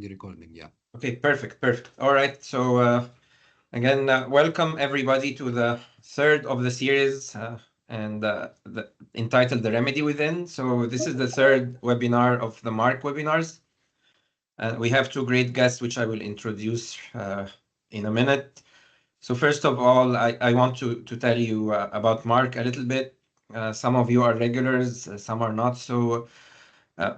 The recording, yeah. Okay, perfect. All right, so again, welcome everybody to the third of the series entitled The Remedy Within. So this is the third webinar of the MARC webinars. We have two great guests, which I will introduce in a minute. So first of all, I want to tell you about MARC a little bit. Some of you are regulars, some are not. So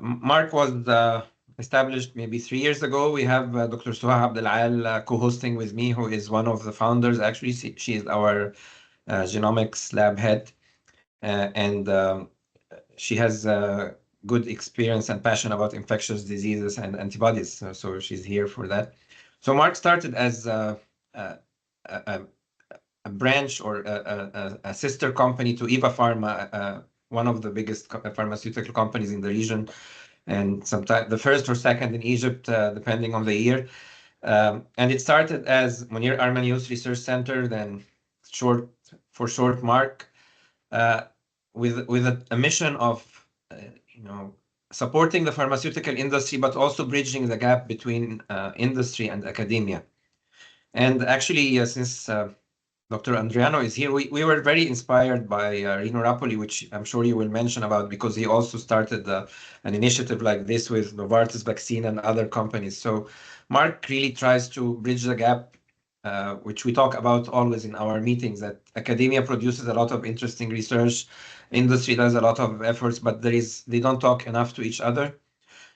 MARC was established maybe 3 years ago. We have Dr. Suha Abdelal co-hosting with me, who is one of the founders. Actually, she is our genomics lab head, and she has good experience and passion about infectious diseases and antibodies. So she's here for that. So MARC started as a branch or a sister company to Eva Pharma, one of the biggest pharmaceutical companies in the region, and sometimes the first or second in Egypt, depending on the year. And it started as Munir Armanius Research Center, then short MARC, with a mission of supporting the pharmaceutical industry, but also bridging the gap between industry and academia. And actually, since Dr. Andreano is here, we were very inspired by Rino Rapoli, which I'm sure you will mention about, because he also started an initiative like this with Novartis vaccine and other companies. So MARC really tries to bridge the gap, which we talk about always in our meetings, that academia produces a lot of interesting research, industry does a lot of efforts, but they don't talk enough to each other.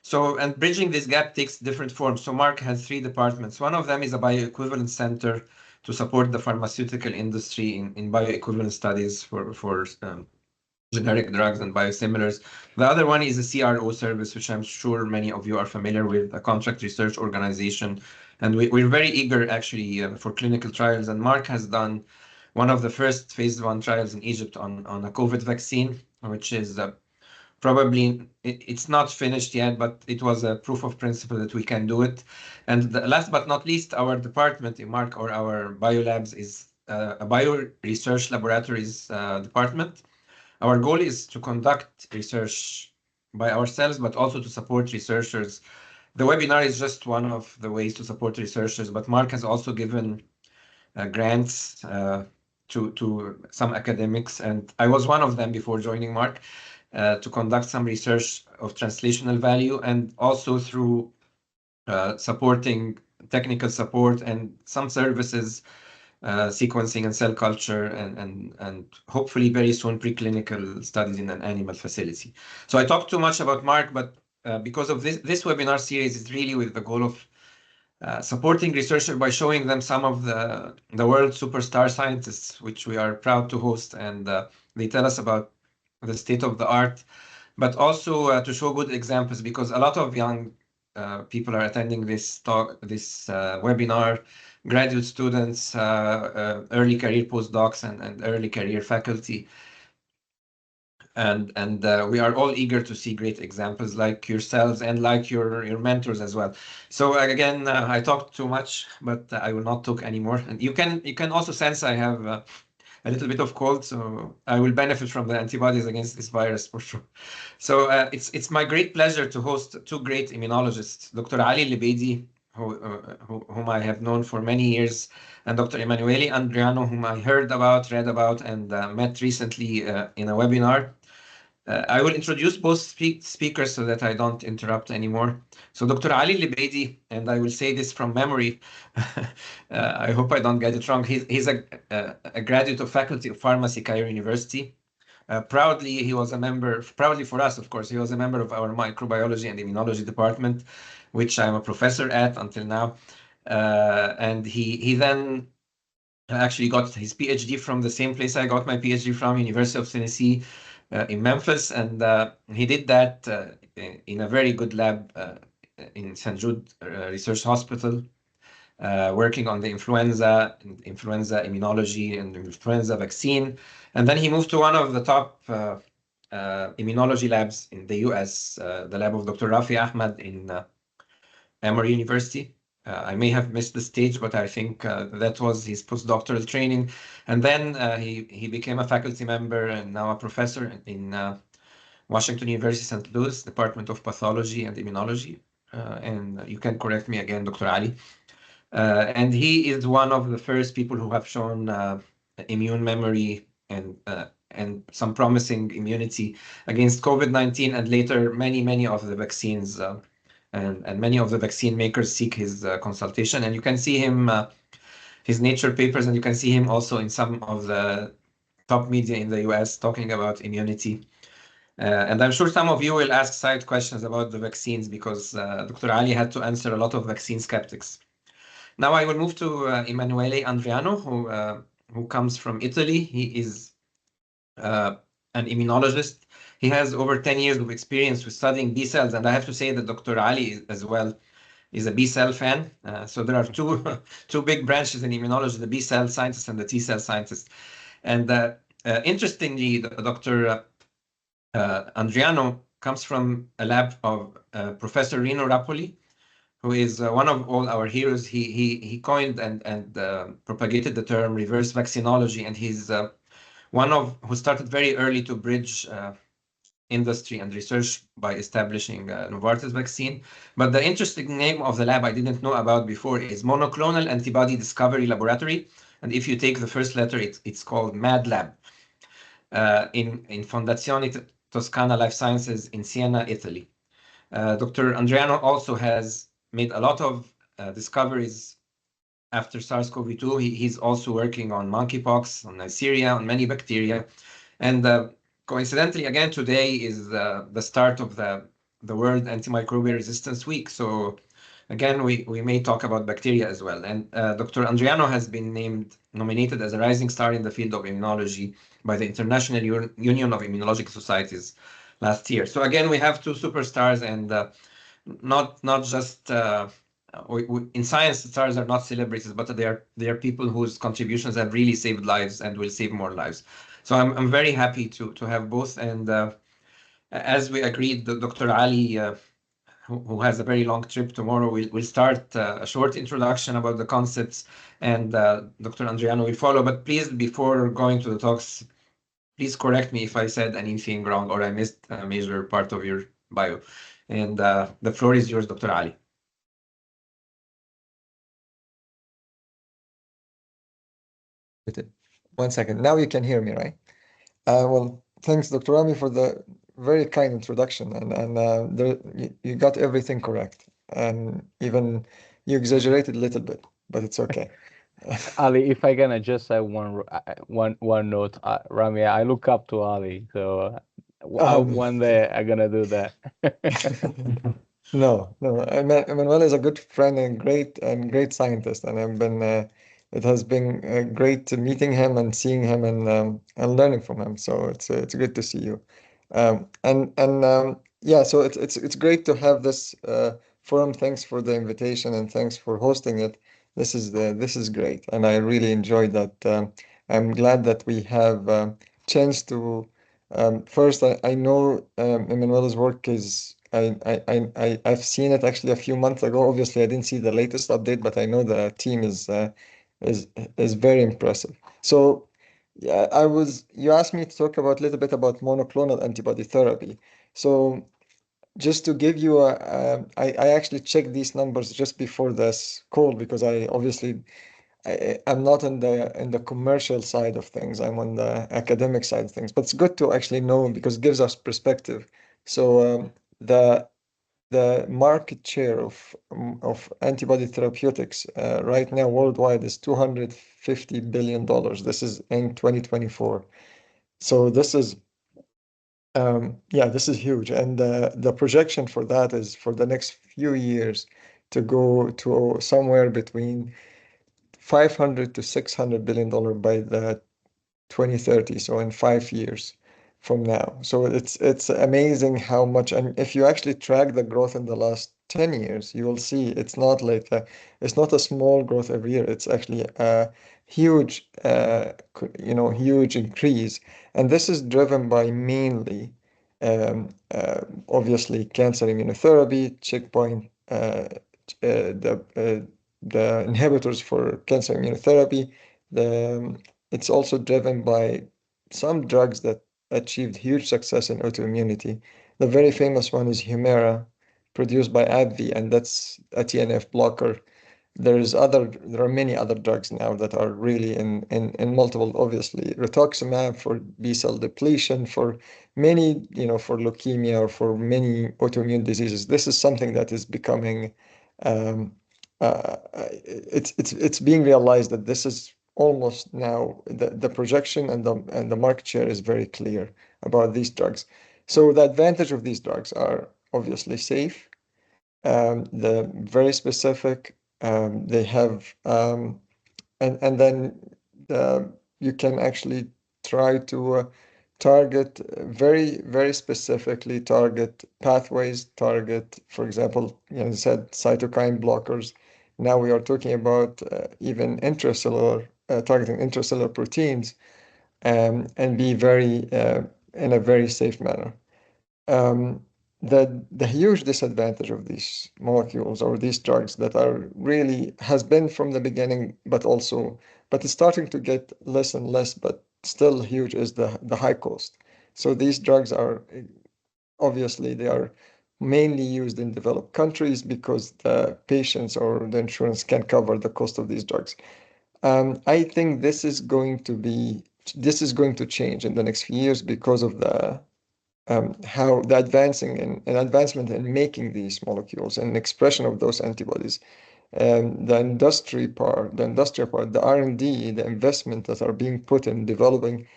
So, and bridging this gap takes different forms. So MARC has 3 departments. One of them is a bioequivalence center to support the pharmaceutical industry in bioequivalence studies for generic drugs and biosimilars. The other one is a CRO service, which I'm sure many of you are familiar with, a contract research organization. And we're very eager, actually, for clinical trials. And MARC has done one of the first phase 1 trials in Egypt on a COVID vaccine, which is probably, it's not finished yet, but it was a proof of principle that we can do it. And last but not least, our department in MARC, or our biolabs, is a bio research laboratories department. Our goal is to conduct research by ourselves, but also to support researchers. The webinar is just one of the ways to support researchers, but MARC has also given grants to some academics, and I was one of them before joining MARC, to conduct some research of translational value, and also through supporting technical support and some services, sequencing and cell culture, and hopefully very soon preclinical studies in an animal facility. So I talked too much about MARC, but because of this webinar series is really with the goal of supporting researchers by showing them some of the world's superstar scientists, which we are proud to host, and they tell us about the state of the art, but also to show good examples, because a lot of young people are attending this webinar, graduate students, early career postdocs, and early career faculty. And we are all eager to see great examples like yourselves and like your mentors as well. So again, I talked too much, but I will not talk anymore. And you can also sense I have a little bit of cold, so I will benefit from the antibodies against this virus for sure. So it's my great pleasure to host 2 great immunologists, Dr. Ali Ellebedy, whom I have known for many years, and Dr. Emanuele Andreano, whom I heard about, read about, and met recently in a webinar. I will introduce both speakers so that I don't interrupt anymore. So Dr. Ali Ellebedy, and I will say this from memory, I hope I don't get it wrong. He's a graduate of Faculty of Pharmacy, Cairo University. Proudly, he was a member, proudly for us, of course, he was a member of our microbiology and immunology department, which I'm a professor at until now. And he then actually got his PhD from the same place I got my PhD from, University of Tennessee, in Memphis, and he did that in a very good lab in St. Jude Research Hospital, working on the influenza immunology and influenza vaccine. And then he moved to one of the top immunology labs in the US, the lab of Dr. Rafi Ahmed in Emory University. I may have missed the stage, but I think that was his postdoctoral training. And then he became a faculty member and now a professor in Washington University, St. Louis, Department of Pathology and Immunology. and you can correct me again, Dr. Ali. And he is one of the first people who have shown immune memory and some promising immunity against COVID-19, and later many of the vaccines and many of the vaccine makers seek his consultation. And you can see him, his Nature papers, and you can see him also in some of the top media in the US talking about immunity. And I'm sure some of you will ask side questions about the vaccines because Dr. Ali had to answer a lot of vaccine skeptics. Now I will move to Emanuele Andreano, who comes from Italy. He is an immunologist. He has over 10 years of experience with studying B cells, and I have to say that Dr. Ali as well is a B cell fan. So there are two big branches in immunology: the B cell scientist and the T cell scientist. And interestingly, Dr. Andreano comes from a lab of Professor Rino Rapoli, who is one of all our heroes. He coined and propagated the term reverse vaccinology, and he's one of who started very early to bridge industry and research by establishing Novartis vaccine. But the interesting name of the lab I didn't know about before is Monoclonal Antibody Discovery Laboratory, and if you take the first letter, it's called MAD Lab in Fondazione Toscana Life Sciences in Siena, Italy. Dr. Andreano also has made a lot of discoveries after SARS-CoV-2. He's also working on monkeypox, on Neisseria, on many bacteria. And coincidentally, again, today is the start of the World Antimicrobial Resistance Week. So again, we may talk about bacteria as well. And Dr. Andreano has been nominated as a rising star in the field of immunology by the International Union of Immunological Societies last year. So again, we have two superstars, and not just in science, stars are not celebrities, but they are people whose contributions have really saved lives and will save more lives. So I'm very happy to have both. And as we agreed, Dr. Ali, who has a very long trip tomorrow, will start a short introduction about the concepts, and Dr. Andreano will follow. But please, before going to the talks, please correct me if I said anything wrong or I missed a major part of your bio. And the floor is yours, Dr. Ali. 1 second. Now you can hear me, right? Well, thanks, Dr. Rami, for the very kind introduction, and you got everything correct, and even you exaggerated a little bit, but it's okay. Ali, if I can just say one note, Rami, I look up to Ali, so one day I'm gonna do that. No, Emanuele is a good friend and great scientist, and it has been great meeting him and seeing him and learning from him. So it's good to see you, yeah. So it's great to have this forum. Thanks for the invitation and thanks for hosting it. This is great, and I really enjoyed that. I'm glad that we have chance to. First, I know Emanuele's work is. I've seen it actually a few months ago. Obviously, I didn't see the latest update, but I know the team is very impressive. So, yeah, you asked me to talk about a little bit about monoclonal antibody therapy. So, just to give you I actually checked these numbers just before this call because I'm not in the commercial side of things. I'm on the academic side of things, but it's good to actually know because it gives us perspective. So the market share of antibody therapeutics right now worldwide is $250 billion. This is in 2024. So this is this is huge, and the projection for that is for the next few years to go to somewhere between 500 to 600 billion dollar by the 2030, so in 5 years from now. So it's amazing how much, and if you actually track the growth in the last 10 years, you will see it's not like it's not a small growth every year. It's actually a huge, huge increase, and this is driven by mainly, obviously, cancer immunotherapy, checkpoint, the inhibitors for cancer immunotherapy. It's also driven by some drugs that achieved huge success in autoimmunity. The very famous one is Humira produced by AbbVie, and that's a TNF blocker. There are many other drugs now that are really in multiple, obviously, rituximab for B-cell depletion, for many, for leukemia or for many autoimmune diseases. This is something that is becoming, um, it's being realized that this is almost now the projection and the market share is very clear about these drugs. So the advantage of these drugs are obviously safe, the very specific, they have, and then you can actually try to target very specifically target pathways, target, for example, I said cytokine blockers. Now we are talking about even intracellular, targeting intracellular proteins, and be very in a very safe manner. The huge disadvantage of these molecules or these drugs that are really has been from the beginning, but it's starting to get less and less, but still huge, is the high cost. So these drugs are obviously they are mainly used in developed countries because the patients or the insurance can cover the cost of these drugs. I think this is going to change in the next few years because of the how the advancement in making these molecules and expression of those antibodies, the industrial part, the R&D, the investment that are being put in developing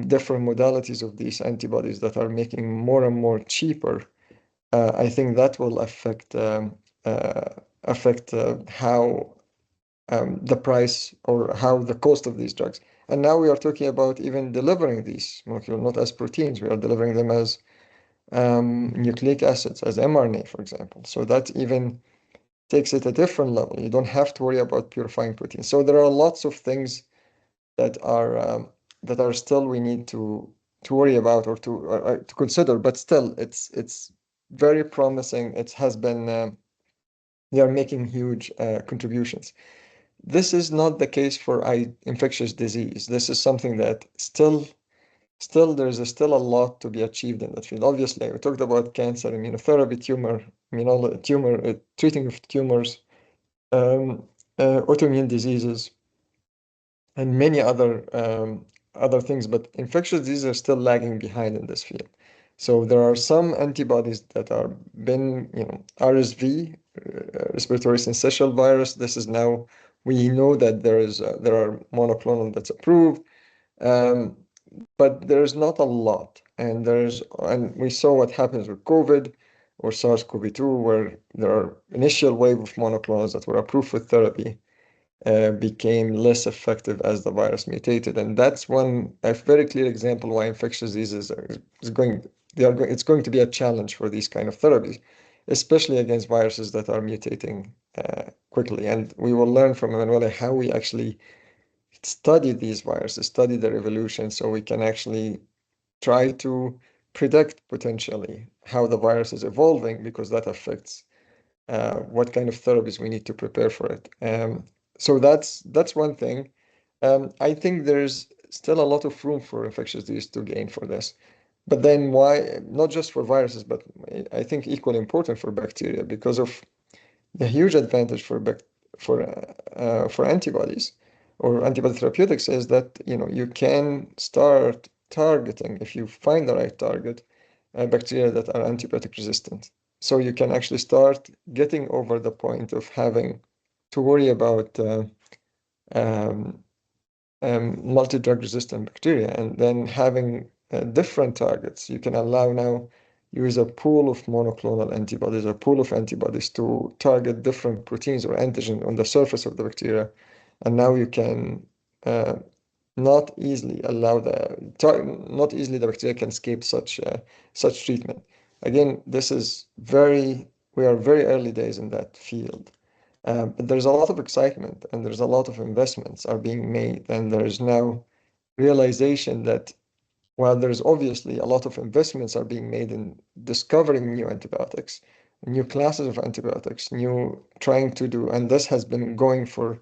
different modalities of these antibodies that are making more and more cheaper. I think that will affect how the price or how the cost of these drugs. And now we are talking about even delivering these molecules not as proteins, we are delivering them as nucleic acids, as mRNA, for example. So that even takes it a different level. You don't have to worry about purifying proteins. So there are lots of things that are still we need to worry about or to consider. But still, it's very promising. It has been they are making huge contributions. This is not the case for infectious disease. This is something that still there's still a lot to be achieved in that field. Obviously, we talked about cancer, immunotherapy, treating of tumors, autoimmune diseases, and many other things. But infectious diseases are still lagging behind in this field. So there are some antibodies that are been, RSV, respiratory syncytial virus. This is now we know that there are monoclonal that's approved. But there's not a lot, and we saw what happens with COVID or SARS-CoV-2, where there are initial wave of monoclonals that were approved for therapy became less effective as the virus mutated, and that's a very clear example why infectious diseases it's going to be a challenge for these kind of therapies, especially against viruses that are mutating quickly. And we will learn from Emanuele how we actually study these viruses, study their evolution, so we can actually try to predict potentially how the virus is evolving, because that affects what kind of therapies we need to prepare for it. So that's one thing. I think there's still a lot of room for infectious disease to gain for this. But then why, not just for viruses, but I think equally important for bacteria, because of the huge advantage for antibodies or antibody therapeutics is that you can start targeting, if you find the right target, bacteria that are antibiotic resistant. So you can actually start getting over the point of having to worry about um, multi-drug resistant bacteria, and then having different targets. You can allow now use a pool of monoclonal antibodies, a pool of antibodies to target different proteins or antigen on the surface of the bacteria. And now you can not easily the bacteria can escape such treatment. Again, we are very early days in that field. But there's a lot of excitement and there's a lot of investments are being made, and there's now realization that while there's obviously a lot of investments are being made in discovering new antibiotics, new classes of antibiotics, trying to do, and this has been going for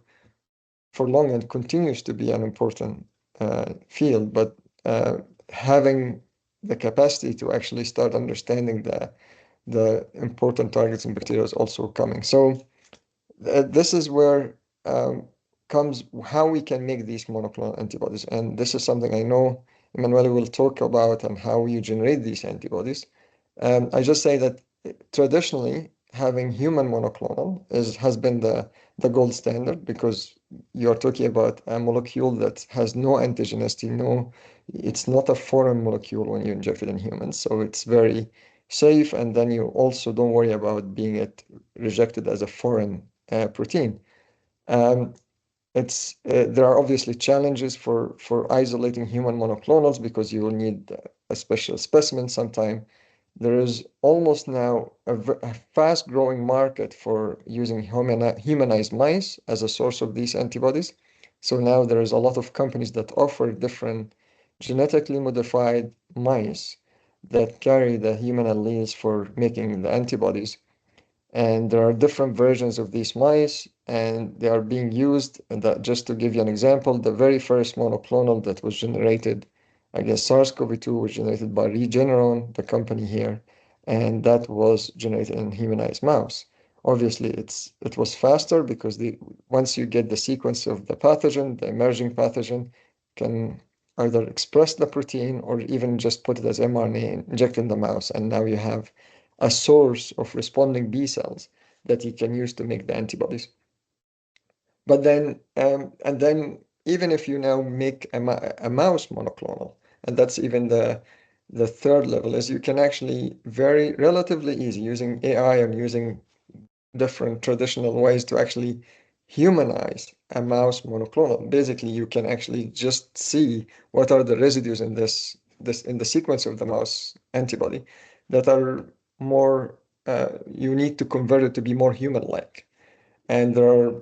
long and continues to be an important field, but having the capacity to actually start understanding the important targets in bacteria is also coming. So this is where comes how we can make these monoclonal antibodies. And this is something I know Emanuele will talk about and how you generate these antibodies. I just say that traditionally having human monoclonal has been the gold standard because you're talking about a molecule that has no antigenicity, it's not a foreign molecule when you inject it in humans, so it's very safe, and then you also don't worry about being rejected as a foreign protein. Um, there are obviously challenges for isolating human monoclonals because you will need a special specimen sometime. There is almost now a fast-growing market for using humanized mice as a source of these antibodies. So now there is a lot of companies that offer different genetically modified mice that carry the human alleles for making the antibodies. And there are different versions of these mice, and they are being used. And that, just to give you an example, the very first monoclonal that was generated against SARS-CoV-2 was generated by Regeneron, the company here, and that was generated in humanized mouse. Obviously, it was faster because once you get the sequence of the pathogen, the emerging pathogen can either express the protein or even just put it as mRNA and inject in the mouse, and now you have a source of responding B cells that you can use to make the antibodies. But then, and then even if you now make a mouse monoclonal, and that's even the third level, is you can actually very relatively easy using AI and using different traditional ways to actually humanize a mouse monoclonal. Basically, you can actually just see what are the residues in this in the sequence of the mouse antibody that are more you need to convert it to be more human-like. And there are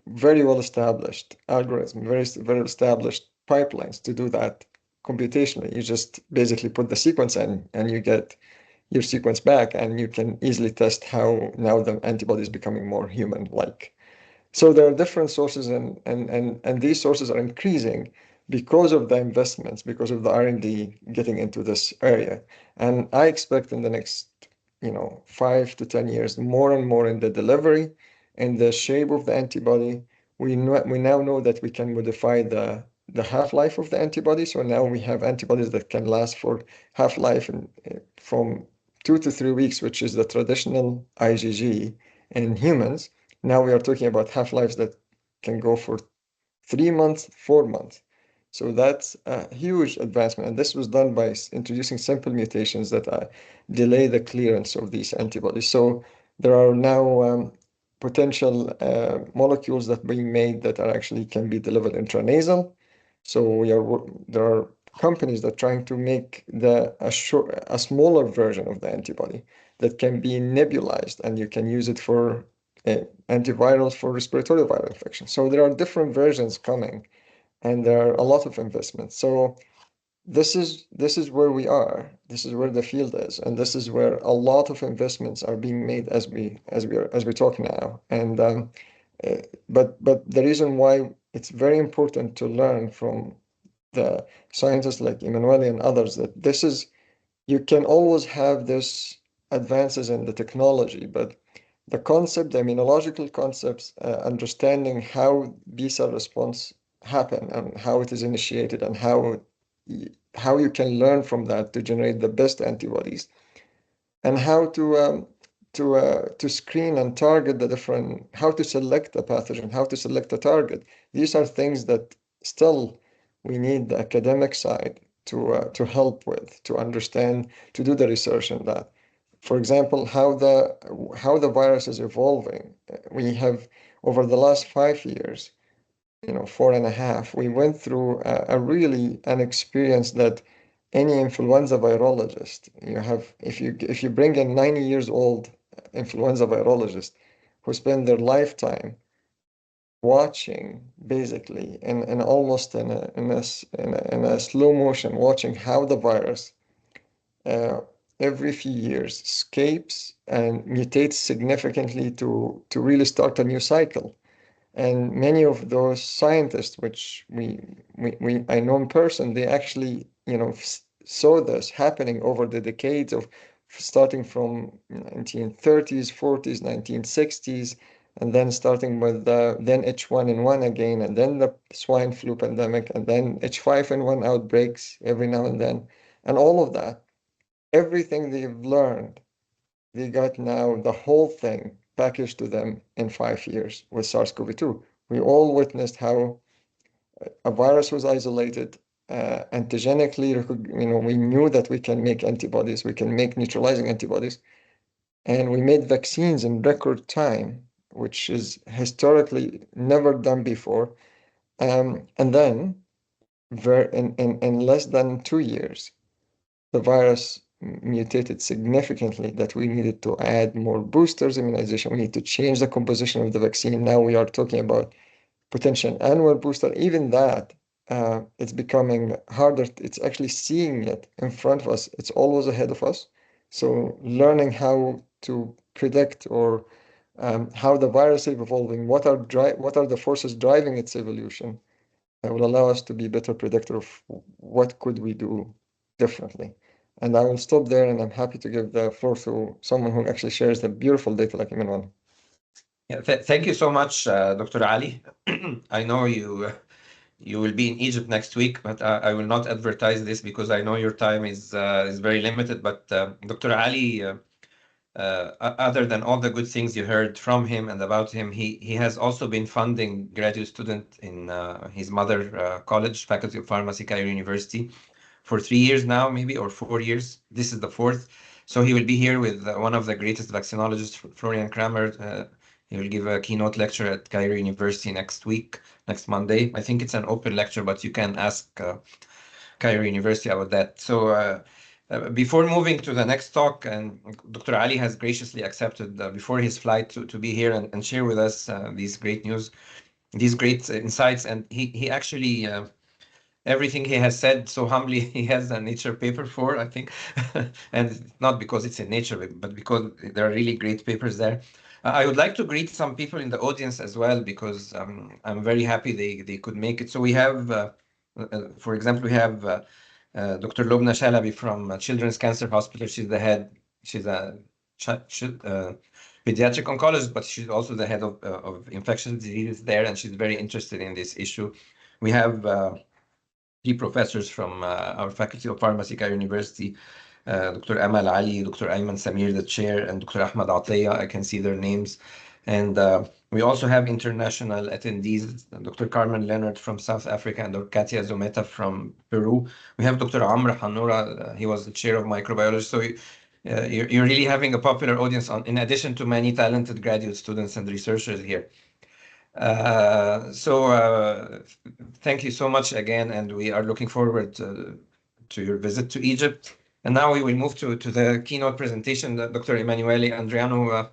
very well established algorithms, very established pipelines to do that computationally. You just basically put the sequence in and you get your sequence back, and you can easily test how now the antibody is becoming more human-like. So there are different sources, and these sources are increasing because of the investments, because of the R&D getting into this area. And I expect in the next, 5 to 10 years, more and more in the delivery and the shape of the antibody. We now know that we can modify the half-life of the antibody. So now we have antibodies that can last for half-life from 2 to 3 weeks, which is the traditional IgG in humans. Now we are talking about half-lives that can go for 3 months, 4 months. So that's a huge advancement. And this was done by introducing simple mutations that delay the clearance of these antibodies. So there are now potential molecules that are being made that are actually can be delivered intranasal. So there are companies that are trying to make a smaller version of the antibody that can be nebulized, and you can use it for antivirals for respiratory viral infections. So there are different versions coming, and there are a lot of investments. So this is where we are. This is where the field is, and this is where a lot of investments are being made as we talk now. And but the reason why it's very important to learn from the scientists like Emanuele and others that you can always have this advances in the technology, but the immunological concepts, understanding how B cell response happen and how it is initiated and how you can learn from that to generate the best antibodies, and how to screen and target how to select a pathogen, how to select a target. These are things that still we need the academic side to help with, to understand, to do the research in that. For example, how the virus is evolving. We have over the last 5 years, 4.5, we went through really an experience that any influenza virologist, if you bring a 90 years old influenza virologist who spend their lifetime watching basically in almost in a slow motion, watching how the virus uh, every few years escapes and mutates significantly to really start a new cycle. And many of those scientists, which I know in person, they actually, saw this happening over the decades of starting from 1930s, 40s, 1960s, and then starting with then H1N1 again, and then the swine flu pandemic, and then H5N1 outbreaks every now and then, and all of that, everything they've learned, they got now the whole thing packaged to them in 5 years with SARS-CoV-2. We all witnessed how a virus was isolated, antigenically, we knew that we can make antibodies, we can make neutralizing antibodies, and we made vaccines in record time, which is historically never done before. And then, in less than 2 years, the virus mutated significantly that we needed to add more boosters, immunization. We need to change the composition of the vaccine. Now we are talking about potential annual booster. Even that, it's becoming harder. It's actually seeing it in front of us. It's always ahead of us. So learning how to predict or how the virus is evolving, what are the forces driving its evolution, will allow us to be better predictor of what could we do differently. And I will stop there, and I'm happy to give the floor to someone who actually shares the beautiful data like Emanuele. Yeah, thank you so much, Dr. Ali. I know you will be in Egypt next week, but I will not advertise this because I know your time is very limited. But Dr. Ali, other than all the good things you heard from him and about him, he has also been funding graduate student in his mother college, Faculty of Pharmacy, Cairo University, for 3 years now, maybe, or 4 years. This is the fourth. So he will be here with one of the greatest vaccinologists, Florian Kramer. He will give a keynote lecture at Cairo University next week, next Monday. I think it's an open lecture, but you can ask Cairo University about that. So before moving to the next talk, and Dr. Ali has graciously accepted before his flight to be here and share with us these great news, these great insights. And he actually, everything he has said so humbly, he has a Nature paper for, I think. And not because it's in Nature, but because there are really great papers there. I would like to greet some people in the audience as well, because I'm very happy they could make it. So we have, for example, we have Dr. Lobna Shalabi from Children's Cancer Hospital. She's the head. She's a pediatric oncologist, but she's also the head of infectious diseases there, and she's very interested in this issue. We have 3 professors from our Faculty of Pharmacy, Cairo University, Dr. Amal Ali, Dr. Ayman Samir, the chair, and Dr. Ahmad Atiyah. I can see their names. And we also have international attendees, Dr. Carmen Leonard from South Africa and Dr. Katia Zometa from Peru. We have Dr. Amr Hannoura, he was the chair of microbiology. So you're really having a popular audience, in addition to many talented graduate students and researchers here. Thank you so much again, and we are looking forward to your visit to Egypt. And now we will move to the keynote presentation that Dr. Emanuele Andreano,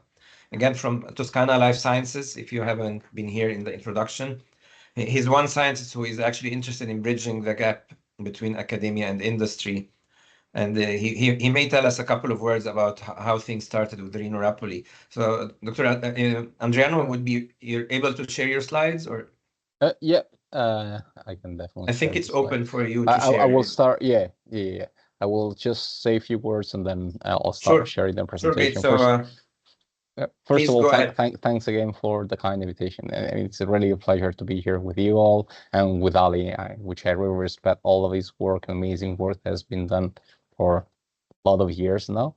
again from Toscana Life Sciences, if you haven't been here in the introduction. He's one scientist who is actually interested in bridging the gap between academia and industry. And he may tell us a couple of words about how things started with Rino Rapoli. So, Dr. Andreano, you're able to share your slides, or? Yeah, I can definitely. I think it's open for you to share. I will start. Yeah. I will just say a few words and then I'll start sharing the presentation. Sure, great. So, first of all, thanks again for the kind invitation. And it's really a pleasure to be here with you all and with Ali, which I really respect all of his work, amazing work that has been done for a lot of years now.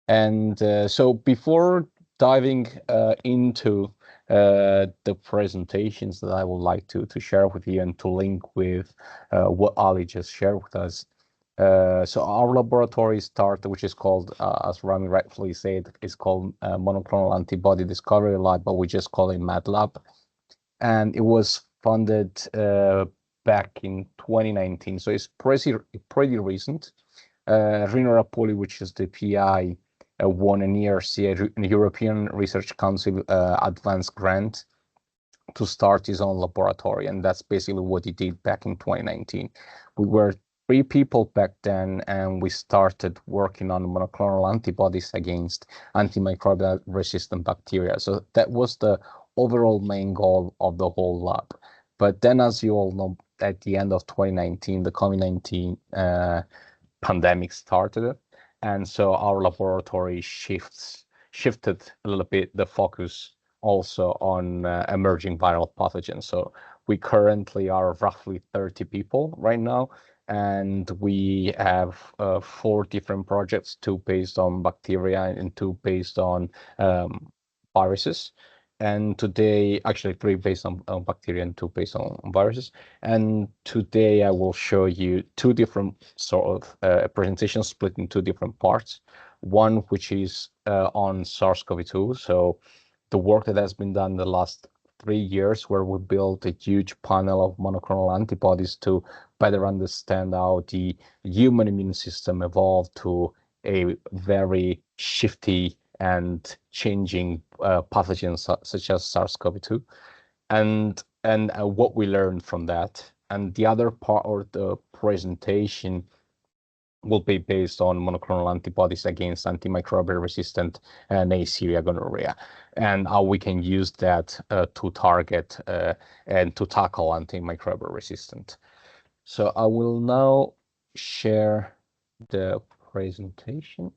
And so before diving into the presentations that I would like to share with you and to link with what Ali just shared with us. So our laboratory started, which is called, as Rami rightfully said, is called Monoclonal Antibody Discovery Lab, but we just call it MADLab. And it was funded back in 2019. So it's pretty recent. Rino Rapoli, which is the PI, won an ERC, a European Research Council advanced grant to start his own laboratory. And that's basically what he did back in 2019. We were 3 people back then, and we started working on monoclonal antibodies against antimicrobial resistant bacteria. So that was the overall main goal of the whole lab. But then, as you all know, at the end of 2019, the COVID-19 pandemic started, And so our laboratory shifted a little bit the focus also on emerging viral pathogens. So we currently are roughly 30 people right now, and we have 4 different projects, 2 based on bacteria and 2 based on viruses. And today, actually 3 based on bacteria and 2 based on viruses. And today I will show you 2 different sort of presentations split in 2 different parts. One which is on SARS-CoV-2, so the work that has been done the last 3 years, where we built a huge panel of monoclonal antibodies to better understand how the human immune system evolved to a very shifty and changing pathogens such as SARS-CoV-2, and what we learned from that. And the other part of the presentation will be based on monoclonal antibodies against antimicrobial resistant Neisseria gonorrhea, and how we can use that to target and to tackle antimicrobial resistant. So I will now share the presentation.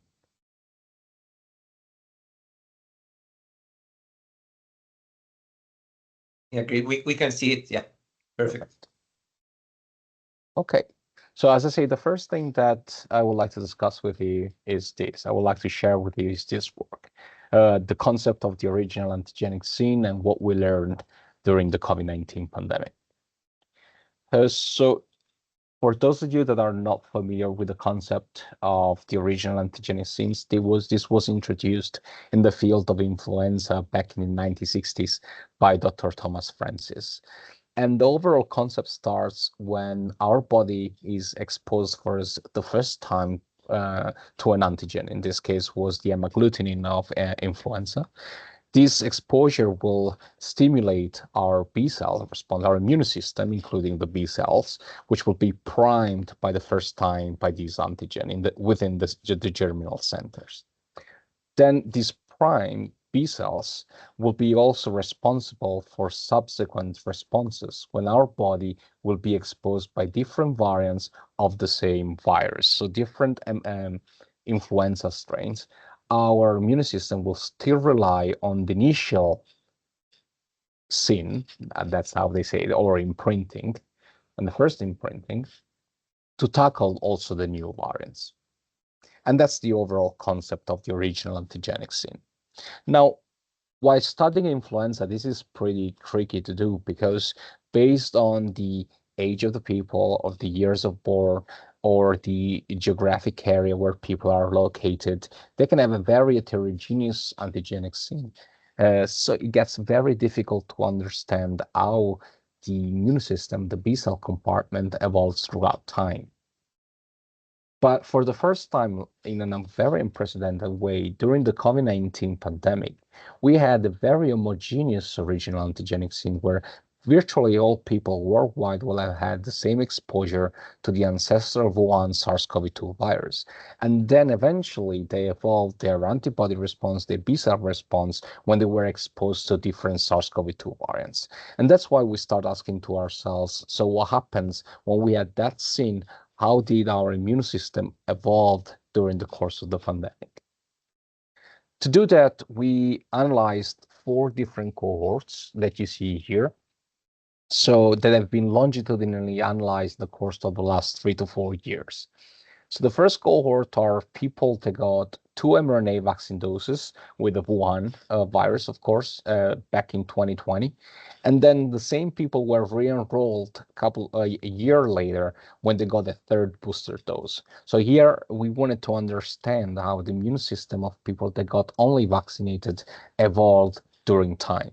Yeah, great. We can see it. Yeah, perfect. Okay. So as I say, the first thing that I would like to discuss with you is this. I would like to share with you is this work, the concept of the original antigenic sin and what we learned during the COVID-19 pandemic. So for those of you that are not familiar with the concept of the original antigenic sins, this was introduced in the field of influenza back in the 1960s by Dr. Thomas Francis. And the overall concept starts when our body is exposed for the first time to an antigen. In this case, was the hemagglutinin of influenza. This exposure will stimulate our B cell response, our immune system, including the B cells, which will be primed by the first time by this antigen within the germinal centers. Then these primed B cells will be also responsible for subsequent responses when our body will be exposed by different variants of the same virus. So different influenza strains, our immune system will still rely on the initial sin, that's how they say it, or imprinting, and the first imprinting, to tackle also the new variants. And that's the overall concept of the original antigenic sin. Now, while studying influenza, this is pretty tricky to do because based on the age of the people, of the years of birth, or the geographic area where people are located, they can have a very heterogeneous antigenic sin. So it gets very difficult to understand how the immune system, the B cell compartment, evolves throughout time. But for the first time in a very unprecedented way, during the COVID-19 pandemic, we had a very homogeneous original antigenic sin where virtually all people worldwide will have had the same exposure to the ancestral Wuhan SARS-CoV-2 virus. And then eventually they evolved their antibody response, their B cell response, when they were exposed to different SARS-CoV-2 variants. And that's why we start asking to ourselves, so what happens when we had that sin? How did our immune system evolve during the course of the pandemic? To do that, we analyzed 4 different cohorts that you see here. So that have been longitudinally analyzed in the course of the last 3 to 4 years. So the first cohort are people that got 2 mRNA vaccine doses with the Wuhan virus, of course, back in 2020. And then the same people were re-enrolled a year later when they got a 3rd booster dose. So here we wanted to understand how the immune system of people that got only vaccinated evolved during time.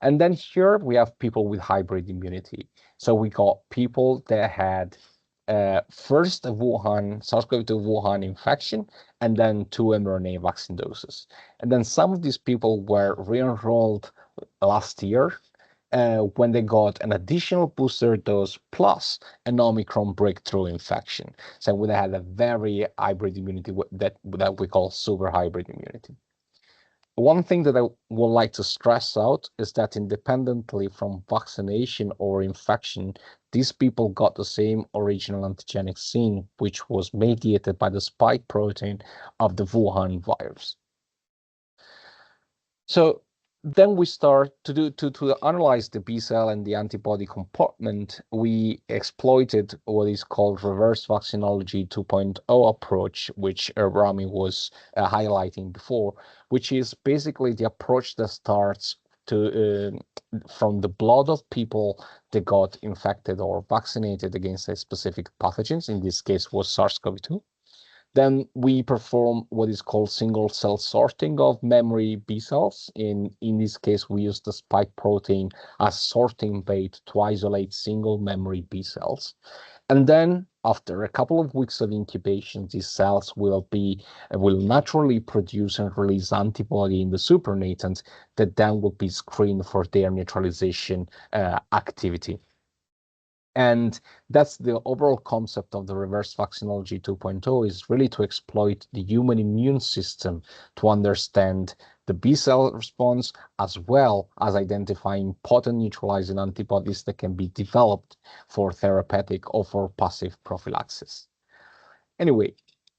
And then here we have people with hybrid immunity. So we got people that had first Wuhan, SARS-CoV-2 Wuhan infection, and then 2 mRNA vaccine doses. And then some of these people were re-enrolled last year when they got an additional booster dose plus an Omicron breakthrough infection. So they had a very hybrid immunity that we call super hybrid immunity. One thing that I would like to stress out is that independently from vaccination or infection, these people got the same original antigenic sin, which was mediated by the spike protein of the Wuhan virus. So then we start to analyze the B cell and the antibody compartment. We exploited what is called reverse vaccinology 2.0 approach, which Rami was highlighting before, which is basically the approach that starts from the blood of people that got infected or vaccinated against a specific pathogens. In this case was SARS-CoV-2. Then we perform what is called single cell sorting of memory B cells. In this case, we use the spike protein as sorting bait to isolate single memory B cells. And then after a couple of weeks of incubation, these cells will naturally produce and release antibody in the supernatant that then will be screened for their neutralization activity. And that's the overall concept of the reverse vaccinology 2.0, is really to exploit the human immune system to understand the B cell response, as well as identifying potent neutralizing antibodies that can be developed for therapeutic or for passive prophylaxis. Anyway,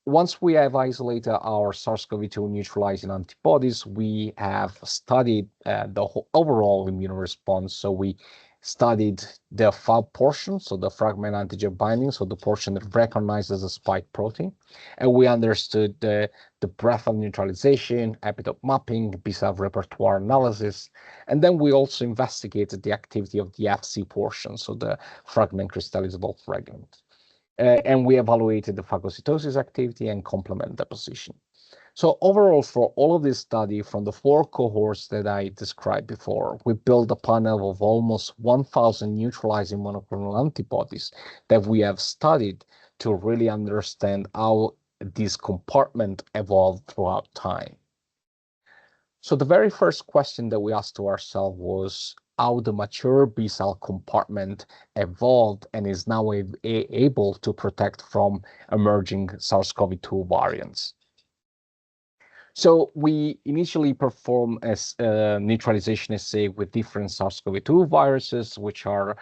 once we have isolated our SARS-CoV-2 neutralizing antibodies, we have studied the overall immune response. So we studied the FAB portion, so the fragment antigen binding, so the portion that recognizes the spike protein. And we understood the breadth of neutralization, epitope mapping, B-cell repertoire analysis. And then we also investigated the activity of the FC portion, so the fragment crystallizable fragment. And we evaluated the phagocytosis activity and complement deposition. So overall, for all of this study, from the 4 cohorts that I described before, we built a panel of almost 1,000 neutralizing monoclonal antibodies that we have studied to really understand how this compartment evolved throughout time. So the very first question that we asked to ourselves was how the mature B cell compartment evolved and is now able to protect from emerging SARS-CoV-2 variants. So we initially perform a neutralization assay with different SARS-CoV-2 viruses, which are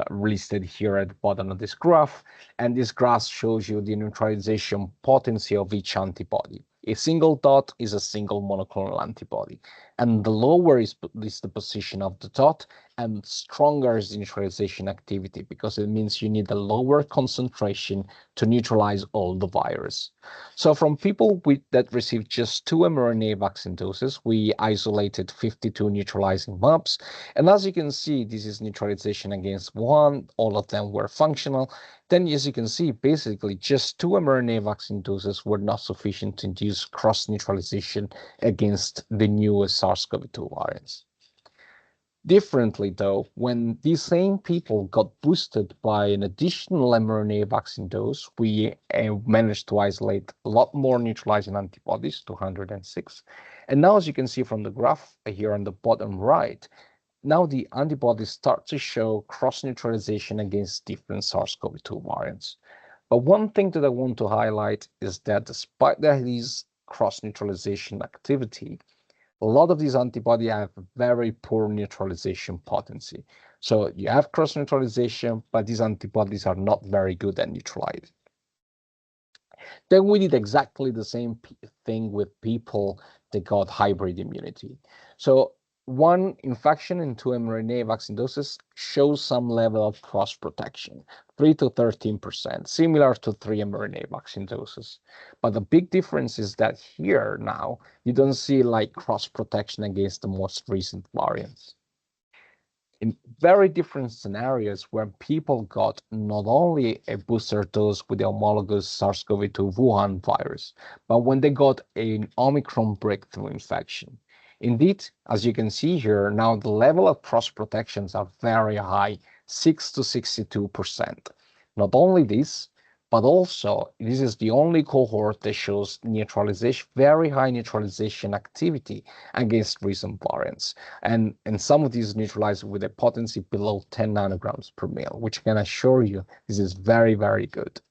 listed here at the bottom of this graph. And this graph shows you the neutralization potency of each antibody. A single dot is a single monoclonal antibody, and the lower is the position of the dot, and stronger is the neutralization activity, because it means you need a lower concentration to neutralize all the virus. So from people that received just 2 mRNA vaccine doses, we isolated 52 neutralizing mAbs. And as you can see, this is neutralization against one. All of them were functional. Then, as you can see, basically just 2 mRNA vaccine doses were not sufficient to induce cross-neutralization against the newest SARS-CoV-2 variants. Differently, though, when these same people got boosted by an additional mRNA vaccine dose, we managed to isolate a lot more neutralizing antibodies, 206. And now, as you can see from the graph here on the bottom right, now the antibodies start to show cross-neutralization against different SARS-CoV-2 variants. But one thing that I want to highlight is that despite this cross-neutralization activity, a lot of these antibodies have very poor neutralization potency. So you have cross-neutralization, but these antibodies are not very good at neutralizing. Then we did exactly the same thing with people that got hybrid immunity. So 1 infection in 2 mRNA vaccine doses shows some level of cross protection, 3 to 13%, similar to 3 mRNA vaccine doses. But the big difference is that here now, you don't see like cross protection against the most recent variants. In very different scenarios where people got not only a booster dose with the homologous SARS-CoV-2 Wuhan virus, but when they got an Omicron breakthrough infection. Indeed, as you can see here, now the level of cross protections are very high, 6 to 62%. Not only this, but also this is the only cohort that shows neutralization, very high neutralization activity against recent variants. And some of these neutralized with a potency below 10 nanograms per ml, which can assure you this is very, very good.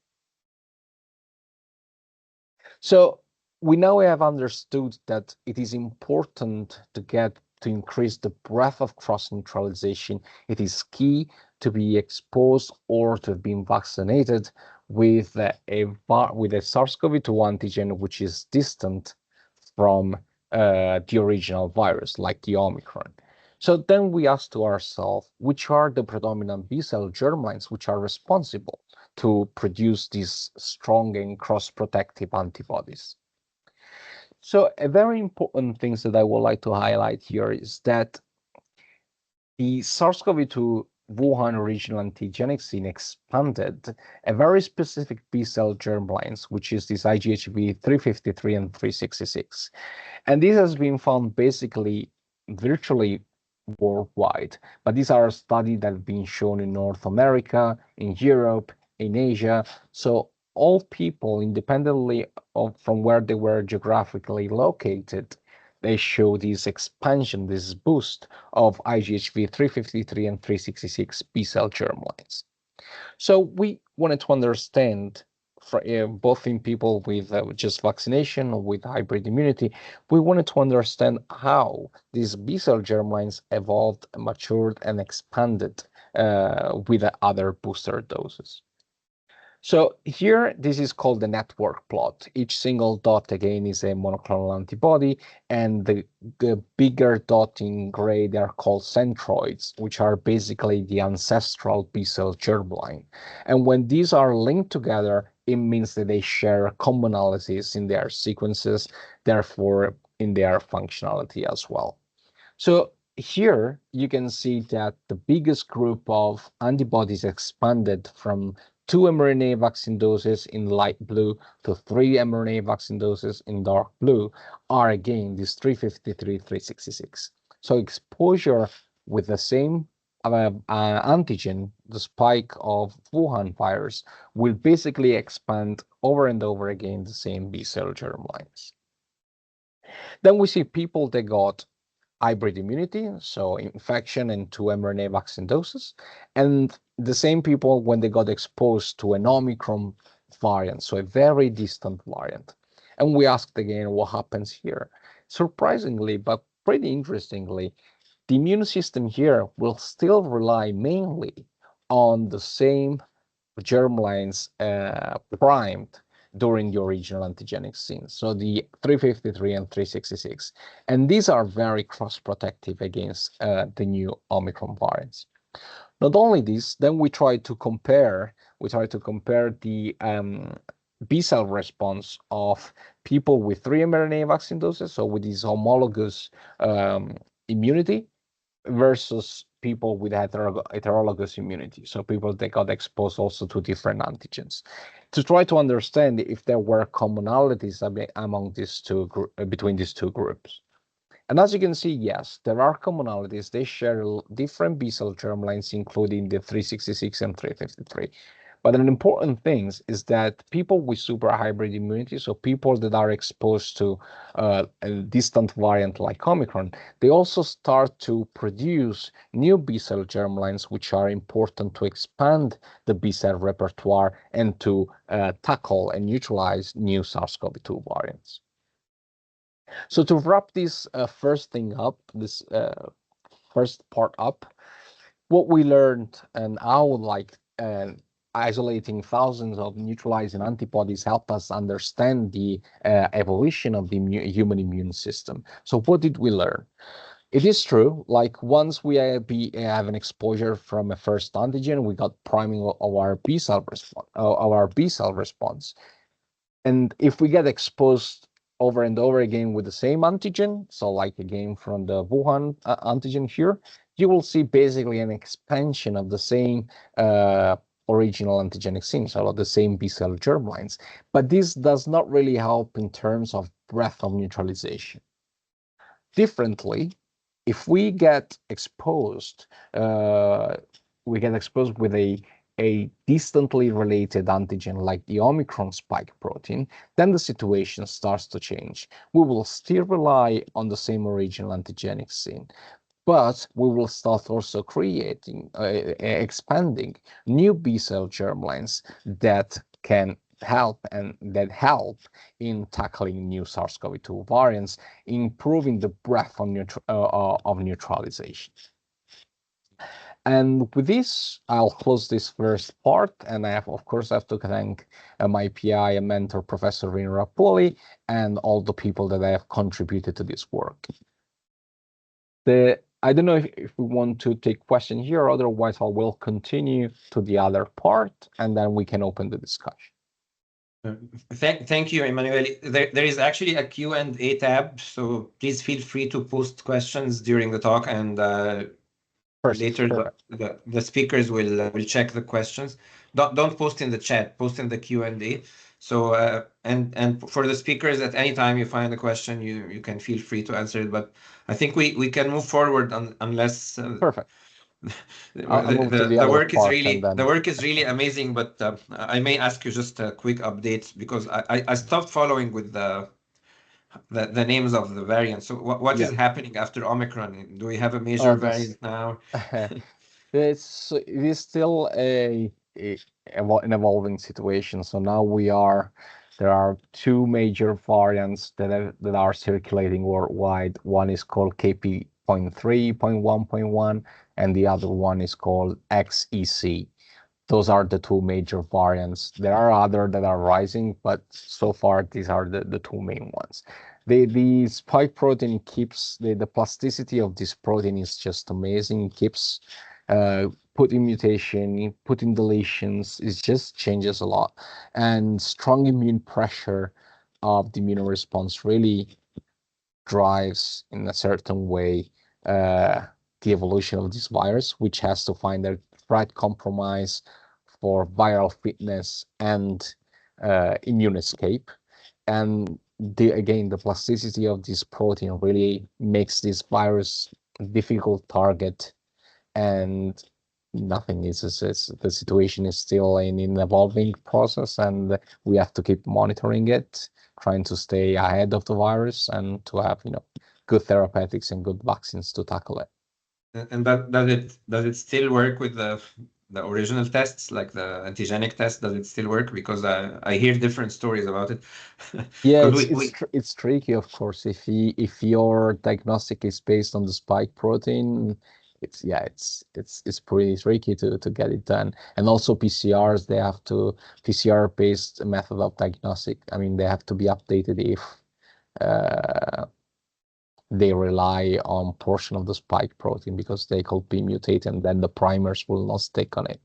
So we now have understood that it is important to get to increase the breadth of cross-neutralization, it is key to be exposed or to have been vaccinated with a SARS-CoV-2 antigen which is distant from the original virus, like the Omicron. So then we ask to ourselves, which are the predominant B-cell germlines which are responsible to produce these strong and cross-protective antibodies? So a very important thing that I would like to highlight here is that the SARS-CoV-2 Wuhan original antigenic sin expanded a very specific B-cell germlines, which is this IgHV 353 and 366. And this has been found basically virtually worldwide, but these are studies that have been shown in North America, in Europe, in Asia. So all people, independently from where they were geographically located, they show this expansion, this boost of IgHV 353 and 366 B-cell germlines. So we wanted to understand, both in people with just vaccination or with hybrid immunity, we wanted to understand how these B-cell germlines evolved, matured, and expanded with the other booster doses. So here, this is called the network plot. Each single dot, again, is a monoclonal antibody, and the bigger dot in gray, they are called centroids, which are basically the ancestral B-cell germline. And when these are linked together, it means that they share commonalities in their sequences, therefore in their functionality as well. So here you can see that the biggest group of antibodies expanded from 2 mRNA vaccine doses in light blue to 3 mRNA vaccine doses in dark blue are again these 353, 366. So exposure with the same antigen, the spike of Wuhan virus, will basically expand over and over again the same B-cell germlines. Then we see people that got hybrid immunity, so infection and 2 mRNA vaccine doses, and the same people when they got exposed to an Omicron variant, so a very distant variant. And we asked again what happens here. Surprisingly, but pretty interestingly, the immune system here will still rely mainly on the same germlines primed during the original antigenic sin, so the 353 and 366. And these are very cross-protective against the new Omicron variants. Not only this, then we try to compare the B-cell response of people with 3 mRNA vaccine doses, so with this homologous immunity, versus people with heterologous immunity, so people that got exposed also to different antigens, to try to understand if there were commonalities among these two between these two groups. And as you can see, yes, there are commonalities. They share different B-cell germlines, including the 366 and 353. But an important thing is that people with super hybrid immunity, so people that are exposed to a distant variant like Omicron, they also start to produce new B-cell germlines, which are important to expand the B-cell repertoire and to tackle and neutralize new SARS-CoV-2 variants. So to wrap this first part up, what we learned and how isolating thousands of neutralizing antibodies helped us understand the evolution of the human immune system. So what did we learn? It is true, like once we have an exposure from a first antigen, we got priming of our B-cell response. And if we get exposed over and over again with the same antigen, so like again from the Wuhan antigen here, you will see basically an expansion of the same original antigenic sin, so the same B-cell germlines. But this does not really help in terms of breadth of neutralization. Differently, if we get exposed, with a distantly related antigen like the Omicron spike protein, then the situation starts to change. We will still rely on the same original antigenic sin, but we will start also expanding new B-cell germlines that help in tackling new SARS-CoV-2 variants, improving the breadth of neutralization. And with this, I'll close this first part, and of course, I have to thank my PI and mentor, Professor Rino Rapoli, and all the people that have contributed to this work. I don't know if we want to take questions here, otherwise I will continue to the other part, and then we can open the discussion. Thank you, Emanuele. There is actually a Q&A tab, so please feel free to post questions during the talk, and later the speakers will check the questions. Don't post in the chat, post in the Q&A. So and for the speakers, at any time you find a question, you can feel free to answer it. But I think we can move forward unless perfect. The work is really amazing, but I may ask you just a quick update because I stopped following with the names of the variants. So what is happening after Omicron? Do we have a major variant now? It is still an evolving situation. So now there are two major variants that are circulating worldwide. One is called KP.3.1.1, and the other one is called XEC. Those are the two major variants. There are others that are rising, but so far these are the two main ones. The spike protein keeps the plasticity of this protein is just amazing. It keeps putting mutation, putting deletions. It just changes a lot, and strong immune pressure of the immune response really drives in a certain way the evolution of this virus, which has to find the right compromise for viral fitness and immune escape. And again, the plasticity of this protein really makes this virus a difficult target, and nothing is the situation is still in an evolving process, and we have to keep monitoring it, trying to stay ahead of the virus and to have good therapeutics and good vaccines to tackle it. And does it still work with the original tests, like the antigenic test? Does it still work? Because I hear different stories about it. Yeah, it's tricky, of course. If your diagnostic is based on the spike protein, it's pretty tricky to get it done. And also PCRs, PCR-based method of diagnostic. I mean, they have to be updated if they rely on portion of the spike protein, because they could be mutated, and then the primers will not stick on it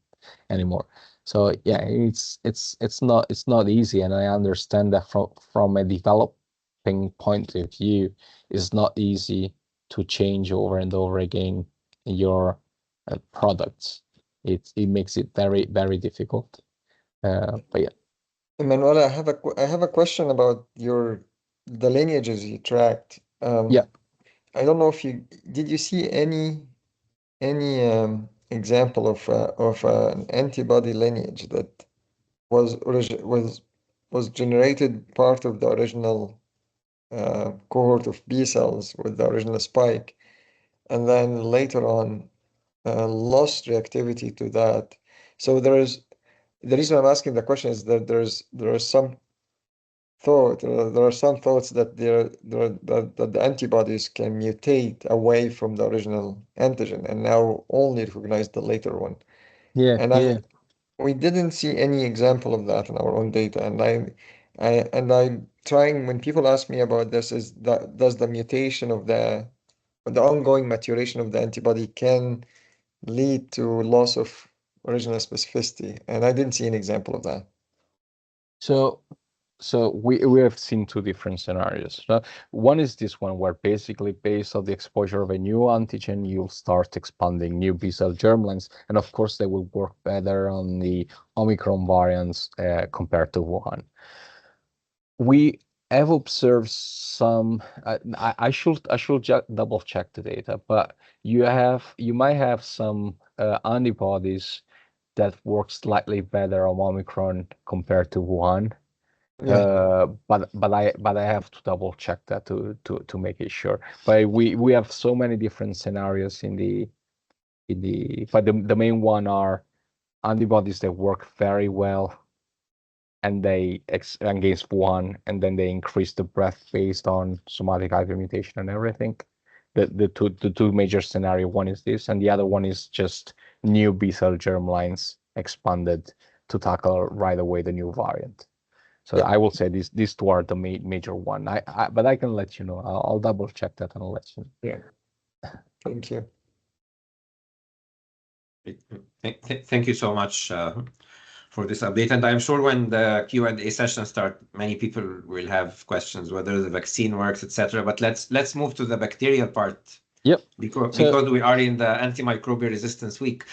anymore. So yeah, it's not easy, and I understand that from a developing point of view, it's not easy to change over and over again your products. It makes it very, very difficult. But yeah. Emanuele, I have a question about the lineages you tracked. Yeah. I don't know if did you see any example of an antibody lineage that was generated part of the original cohort of B cells with the original spike, and then later on lost reactivity to that. So the reason I'm asking the question is that there are some thoughts that that the antibodies can mutate away from the original antigen and now only recognize the later one. Yeah. We didn't see any example of that in our own data, and I'm trying, when people ask me about this, does the mutation of the ongoing maturation of the antibody can lead to loss of original specificity? And I didn't see an example of that. So we have seen two different scenarios. One is this one, where basically based on the exposure of a new antigen, you'll start expanding new B cell germlines, and of course they will work better on the Omicron variants compared to Wuhan. We have observed some. I should double check the data, but you might have some antibodies that work slightly better on Omicron compared to Wuhan. Yeah. But I have to double check that to make it sure. But we have so many different scenarios but the main one are antibodies that work very well and they against one, and then they increase the breadth based on somatic hypermutation and everything. The two major scenario, one is this, and the other one is just new B cell germlines expanded to tackle right away the new variant. So I will say these two are the major one. But I can let you know. I'll double check that and I'll let you know. Yeah. Thank you. Thank you so much for this update. And I'm sure when the Q&A session start, many people will have questions whether the vaccine works, etc. But let's move to the bacterial part. Yep. Because we are in the antimicrobial resistance week.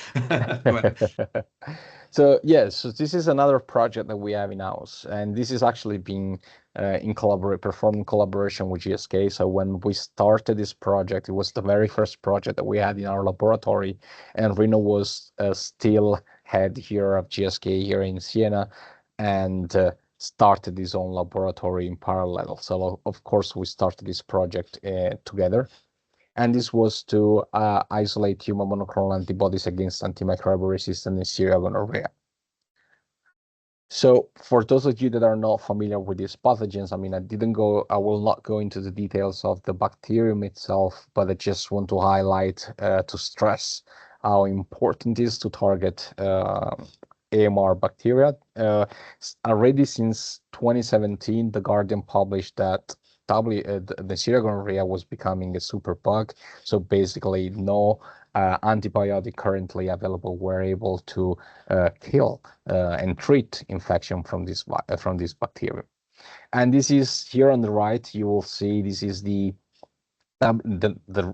So yes, so this is another project that we have in house, and this is actually being performed in collaboration with GSK. So when we started this project, it was the very first project that we had in our laboratory, and Rino was still head here of GSK here in Siena, and started his own laboratory in parallel. So of course we started this project together. And this was to isolate human monoclonal antibodies against antimicrobial resistant Neisseria gonorrhea. So for those of you that are not familiar with these pathogens, I mean, I will not go into the details of the bacterium itself, but I just want to highlight, to stress how important it is to target AMR bacteria. Already since 2017, The Guardian published that the Neisseria gonorrhea was becoming a superbug. So basically, no antibiotic currently available were able to kill and treat infection from this bacterium. And this is here on the right. You will see this is the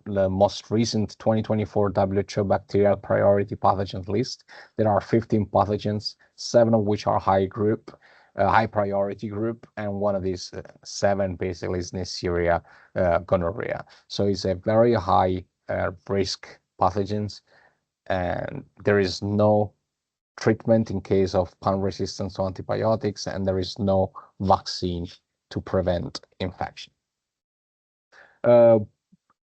most recent 2024 WHO bacterial priority pathogens list. There are 15 pathogens, 7 of which are high priority group, and one of these 7 basically is Neisseria gonorrhea. So it's a very high risk pathogens, and there is no treatment in case of pan-resistance to antibiotics, and there is no vaccine to prevent infection.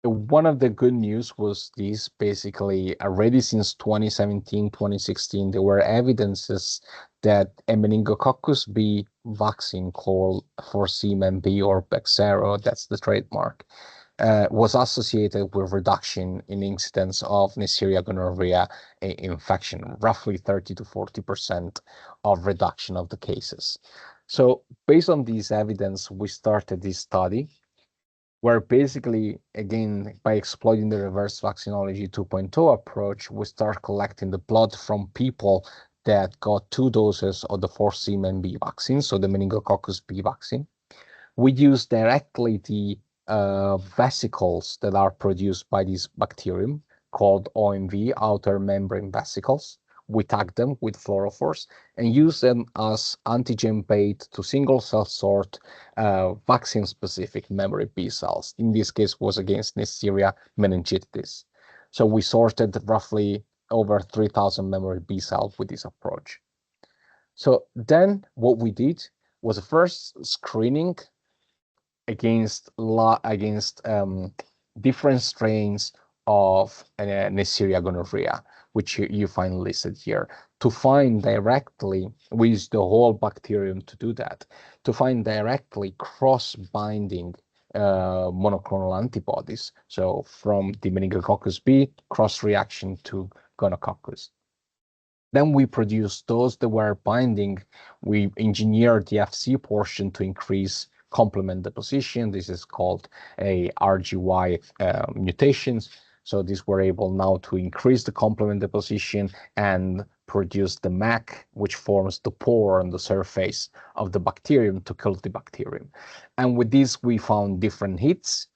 One of the good news was this, basically already since 2017, 2016, there were evidences that a meningococcus B vaccine called Forcemen B or Bexsero, that's the trademark, was associated with reduction in incidence of Neisseria gonorrhea infection, roughly 30 to 40% of reduction of the cases. So based on this evidence, we started this study where basically, again, by exploiting the reverse vaccinology 2.0 approach, we start collecting the blood from people that got 2 doses of the Forcemen B vaccine, so the meningococcus B vaccine. We use directly the vesicles that are produced by this bacterium called OMV, outer membrane vesicles. We tag them with fluorophores and use them as antigen bait to single cell sort vaccine-specific memory B cells. In this case, was against Neisseria meningitis. So we sorted roughly over 3,000 memory B cells with this approach. So then what we did was a first screening against different strains of Neisseria gonorrhea, which you find listed here, to find directly, we use the whole bacterium to do that, to find directly cross-binding monoclonal antibodies. So from the meningococcus B, cross-reaction to gonococcus. Then we produced those that were binding. We engineered the FC portion to increase complement deposition. This is called a RGY mutations. So these were able now to increase the complement deposition and produce the MAC, which forms the pore on the surface of the bacterium to kill the bacterium. And with this, we found different hits,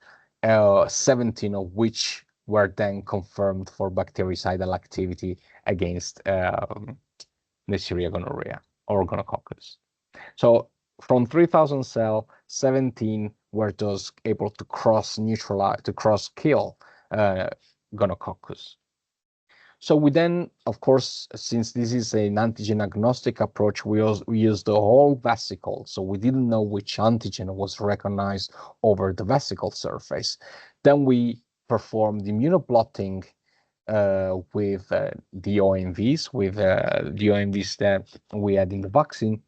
17 of which were then confirmed for bactericidal activity against Neisseria gonorrhea or gonococcus. So from 3,000 cells, 17 were those able to cross-kill gonococcus. So we then, of course, since this is an antigen agnostic approach, we used the whole vesicle. So we didn't know which antigen was recognized over the vesicle surface. Then we performed immunoblotting with the OMVs, that we had in the vaccine.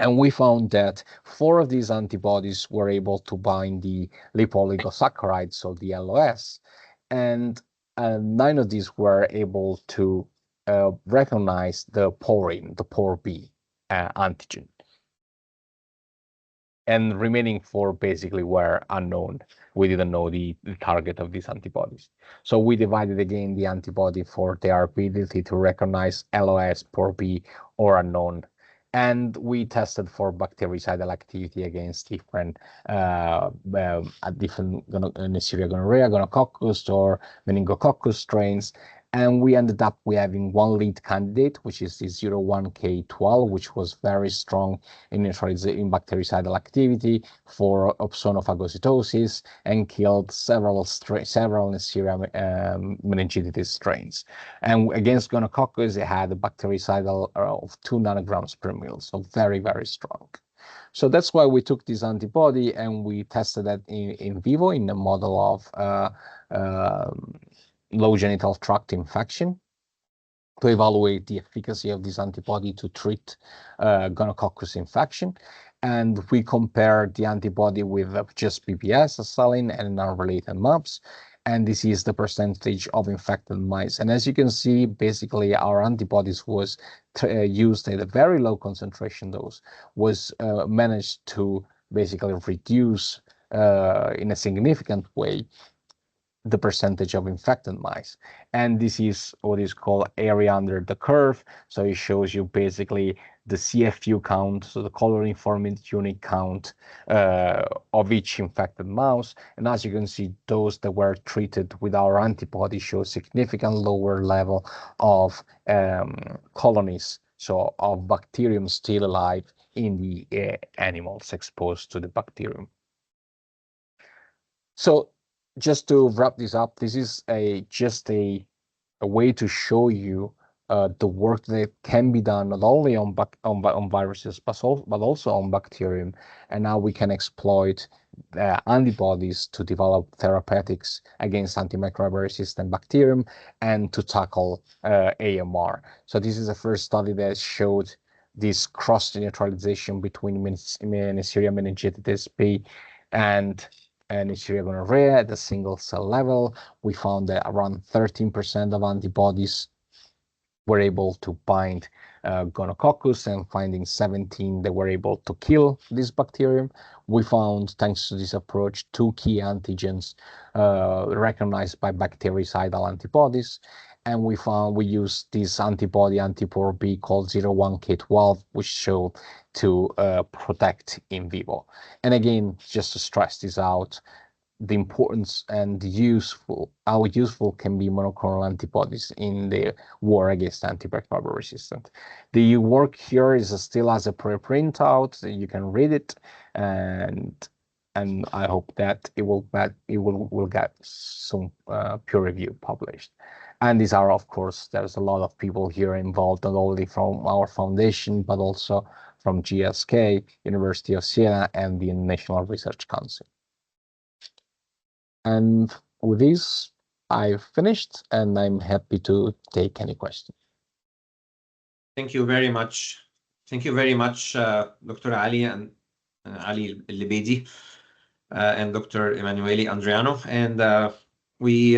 And we found that 4 of these antibodies were able to bind the lipooligosaccharide, so the LOS, and 9 of these were able to recognize the porin, the POR-B antigen. And remaining 4 basically were unknown. We didn't know the target of these antibodies. So we divided again the antibody for their ability to recognize LOS, POR-B, or unknown. And we tested for bactericidal activity against different Neisseria gonorrhea, gonococcus, or meningococcus strains. And we ended up with having one lead candidate, which is the 01K12, which was very strong in bactericidal activity for opsonophagocytosis and killed several Neisseria meningitis strains. And against gonococcus, it had a bactericidal of 2 nanograms per ml, so very, very strong. So that's why we took this antibody and we tested that in vivo in a model of low genital tract infection to evaluate the efficacy of this antibody to treat gonococcus infection. And we compared the antibody with just PBS, saline, and unrelated MAPS. And this is the percentage of infected mice. And as you can see, basically our antibodies was used at a very low concentration dose, was managed to basically reduce in a significant way the percentage of infected mice. And this is what is called area under the curve. So it shows you basically the CFU count, so the color-informed unit count of each infected mouse. And as you can see, those that were treated with our antibody show significant lower level of colonies, so of bacterium still alive in the animals exposed to the bacterium. So just to wrap this up, this is just a way to show you the work that can be done not only on viruses but also on bacterium, and now we can exploit antibodies to develop therapeutics against antimicrobial resistant bacterium and to tackle AMR. So this is the first study that showed this cross-neutralization between Neisseria meningitis B and Neisseria gonorrhea at the single cell level. We found that around 13% of antibodies were able to bind gonococcus, and finding 17 that were able to kill this bacterium. We found, thanks to this approach, 2 key antigens recognized by bactericidal antibodies. And we used this antibody anti-POR-B called 01K12, which showed to protect in vivo. And again, just to stress this out, the importance and how useful can be monoclonal antibodies in the war against antimicrobial resistance. The work here is still as a preprint out. You can read it, and I hope that it will get some peer review published. And these are, of course, there's a lot of people here involved, not only from our foundation, but also from GSK, University of Siena, and the National Research Council. And with this, I've finished, and I'm happy to take any questions. Thank you very much. Thank you very much, Dr. Ali and Ali Ellebedy and Dr. Emanuele Andreano. And we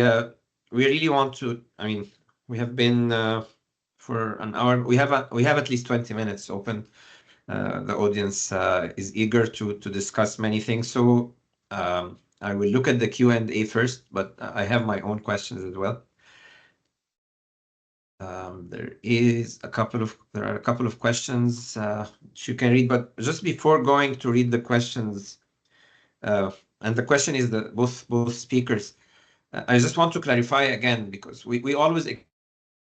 really want to, I mean, we have been for an hour. We have at least 20 minutes open. The audience is eager to discuss many things. So I will look at the Q&A first, but I have my own questions as well. There are a couple of questions which you can read, but just before going to read the questions, and the question is that both speakers, I just want to clarify again, because we always expect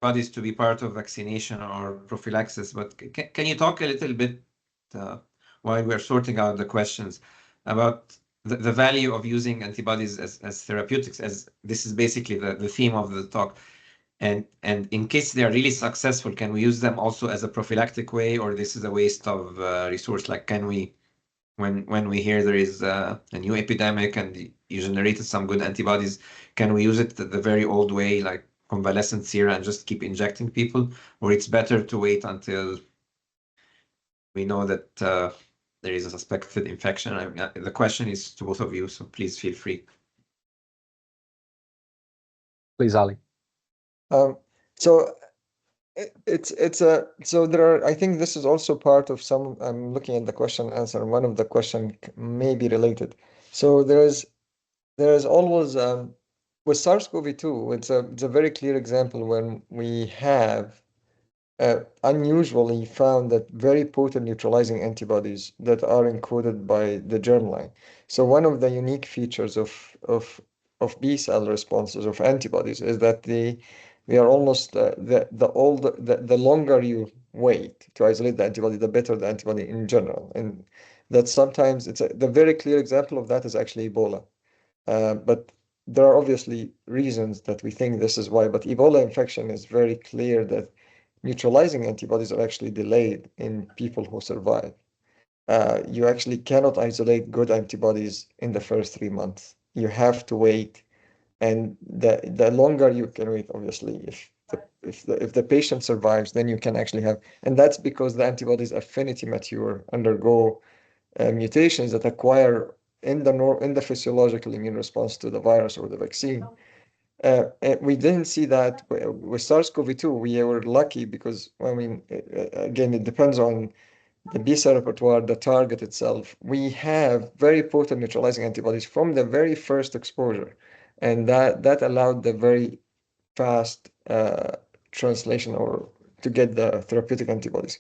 bodies to be part of vaccination or prophylaxis, but can you talk a little bit while we're sorting out the questions about the value of using antibodies as therapeutics, as this is basically the theme of the talk. And in case they are really successful, can we use them also as a prophylactic way, or this is a waste of resource? Like, can we, when we hear there is a new epidemic and you generated some good antibodies, can we use it the very old way, like convalescent sera, and just keep injecting people, or it's better to wait until we know that there is a suspected infection. The question is to both of you, so please feel free. Please, Ali. So so there are, I think this is also part of some, I'm looking at the question and answer, one of the question may be related. So there is always with SARS-CoV-2, it's a very clear example when we have unusually found that very potent neutralizing antibodies that are encoded by the germline. So one of the unique features of B cell responses of antibodies is that they are almost the longer you wait to isolate the antibody, the better the antibody in general. And that sometimes the very clear example of that is actually Ebola. But there are obviously reasons that we think this is why, but Ebola infection is very clear that neutralizing antibodies are actually delayed in people who survive. You actually cannot isolate good antibodies in the first 3 months. You have to wait, and the longer you can wait, obviously, if the patient survives, then you can actually have, and that's because the antibodies affinity mature, undergo mutations that acquire in the physiological immune response to the virus or the vaccine. We didn't see that with SARS-CoV-2. We were lucky because, I mean, again, it depends on the B cell repertoire, the target itself. We have very potent neutralizing antibodies from the very first exposure, and that allowed the very fast translation or to get the therapeutic antibodies.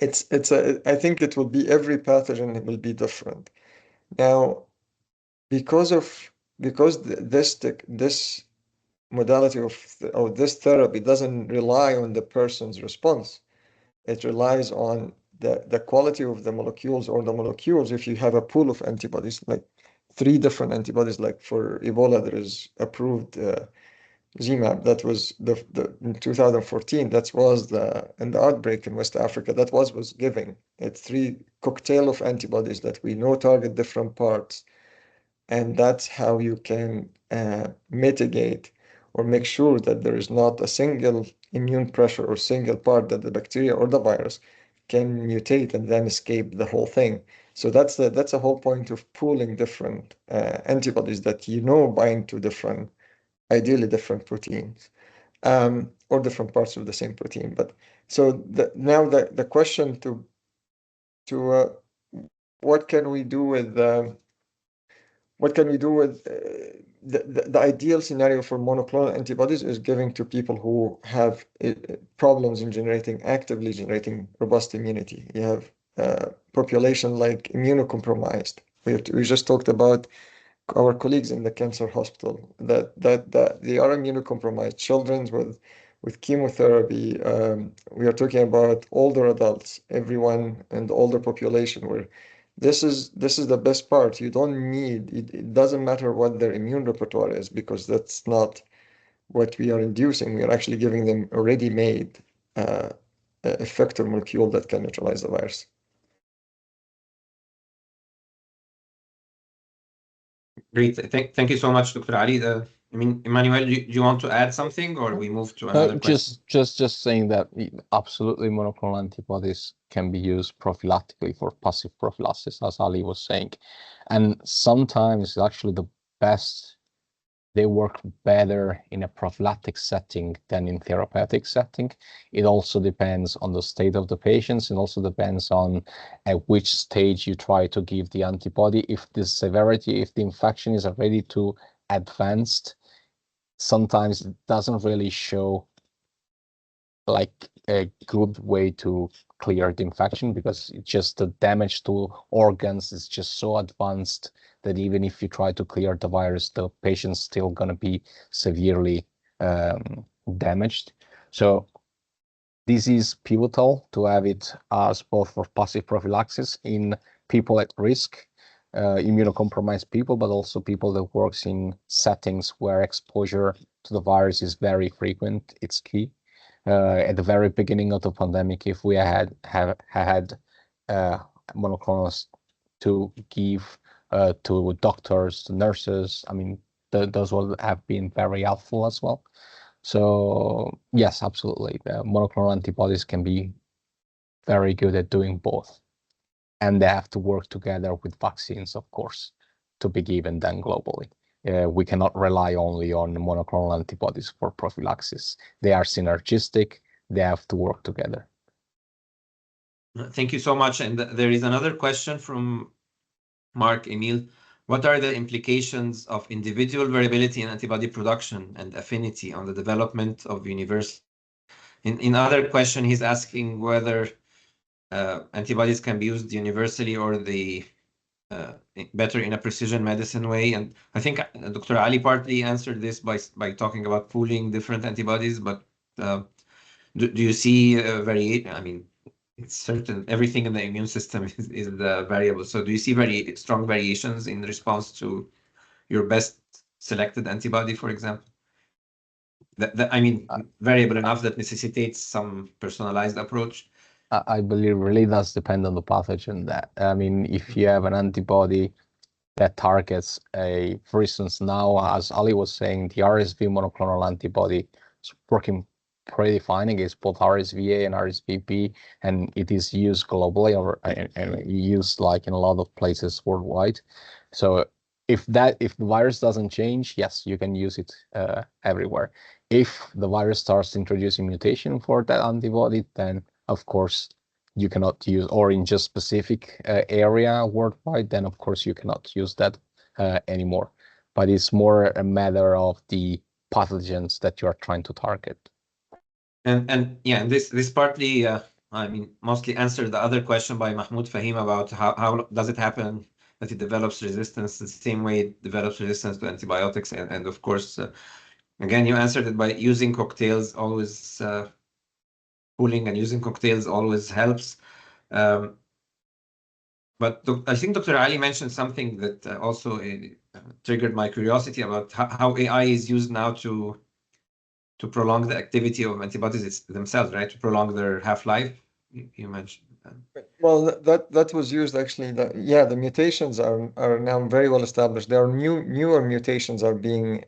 I think it will be every pathogen, it will be different. Now, because this modality of this therapy doesn't rely on the person's response. It relies on the quality of the molecules or the molecules. If you have a pool of antibodies, like 3 different antibodies, like for Ebola, there is approved ZMapp. That was in 2014. That was in the outbreak in West Africa. That was giving it 3 cocktail of antibodies that we know target different parts, and that's how you can mitigate or make sure that there is not a single immune pressure or single part that the bacteria or the virus can mutate and then escape the whole thing. So that's the whole point of pooling different antibodies that bind to ideally different proteins, or different parts of the same protein. But so now the question to what can we do with the ideal scenario for monoclonal antibodies is giving to people who have problems in actively generating robust immunity. You have population like immunocompromised. We just talked about our colleagues in the cancer hospital that they are immunocompromised, children with chemotherapy. We are talking about older adults, everyone in the older population, where this is the best part. You don't need it doesn't matter what their immune repertoire is, because that's not what we are inducing. We are actually giving them already made effector molecule that can neutralize the virus. Great. Thank you so much, Dr. Ali. Emanuele, do you want to add something, or we move to another question? Just saying that absolutely monoclonal antibodies can be used prophylactically for passive prophylaxis, as Ali was saying. And sometimes actually they work better in a prophylactic setting than in therapeutic setting. It also depends on the state of the patients. It also depends on at which stage you try to give the antibody. If the infection is already too advanced, sometimes it doesn't really show like a good way to clear the infection, because it's just the damage to organs is just so advanced that even if you try to clear the virus, the patient's still going to be severely damaged. So this is pivotal to have it as both for passive prophylaxis in people at risk, immunocompromised people, but also people that works in settings where exposure to the virus is very frequent. It's key. At the very beginning of the pandemic, if we had monoclonals to give to doctors, to nurses, I mean, those will have been very helpful as well. So yes, absolutely, the monoclonal antibodies can be very good at doing both. And they have to work together with vaccines, of course, to be given then globally. We cannot rely only on monoclonal antibodies for prophylaxis. They are synergistic. They have to work together. Thank you so much. And there is another question from Mark Emil. What are the implications of individual variability in antibody production and affinity on the development of universal? In other question, he's asking whether antibodies can be used universally or better in a precision medicine way. And I think Dr. Ali partly answered this by talking about pooling different antibodies, but do you see variation? I mean, it's certain everything in the immune system is variable. So do you see very strong variations in response to your best selected antibody, for example? I mean, variable enough that necessitates some personalized approach? I believe really does depend on the pathogen. That I mean, if you have an antibody that targets for instance, now, as Ali was saying, the RSV monoclonal antibody is working pretty fine against both RSVA and RSVP, and it is used globally and used like in a lot of places worldwide. So if the virus doesn't change, yes, you can use it everywhere. If the virus starts introducing mutation for that antibody, then of course you cannot use, or in just specific area worldwide, then of course you cannot use that anymore. But it's more a matter of the pathogens that you are trying to target. And yeah, and this partly, I mean, mostly answered the other question by Mahmoud Fahim about how does it happen that it develops resistance the same way it develops resistance to antibiotics, and of course, again, you answered it by using cocktails. Always pooling and using cocktails always helps. But I think Dr. Ali mentioned something that also triggered my curiosity about how AI is used now to prolong the activity of antibodies themselves, right? To prolong their half-life. You mentioned. Well, that was used actually. The mutations are now very well established. There are newer mutations are being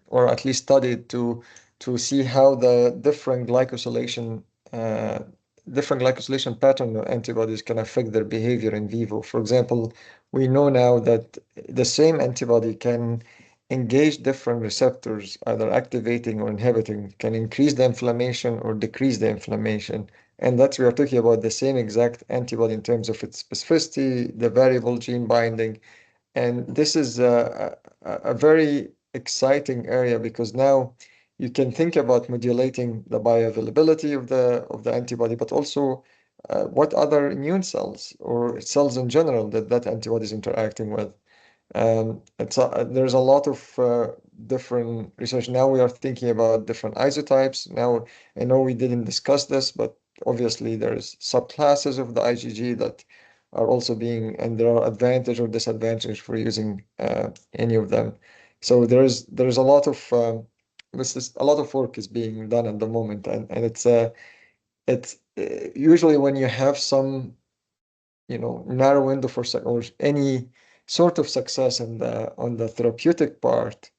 or at least studied to see how the different glycosylation pattern of antibodies can affect their behavior in vivo. For example, we know now that the same antibody can engage different receptors, either activating or inhibiting, can increase the inflammation or decrease the inflammation. And that's, we are talking about the same exact antibody in terms of its specificity, the variable gene binding. And this is a very exciting area because now you can think about modulating the bioavailability of the antibody, but also what other immune cells or cells in general that antibody is interacting with. There's a lot of different research. Now we are thinking about different isotypes. Now, I know we didn't discuss this, but obviously there's subclasses of the IgG that are also being, and there are advantage or disadvantage for using any of them. So there's a lot of a lot of work is being done at the moment, and it's usually when you have some narrow window for or any sort of success on the therapeutic part.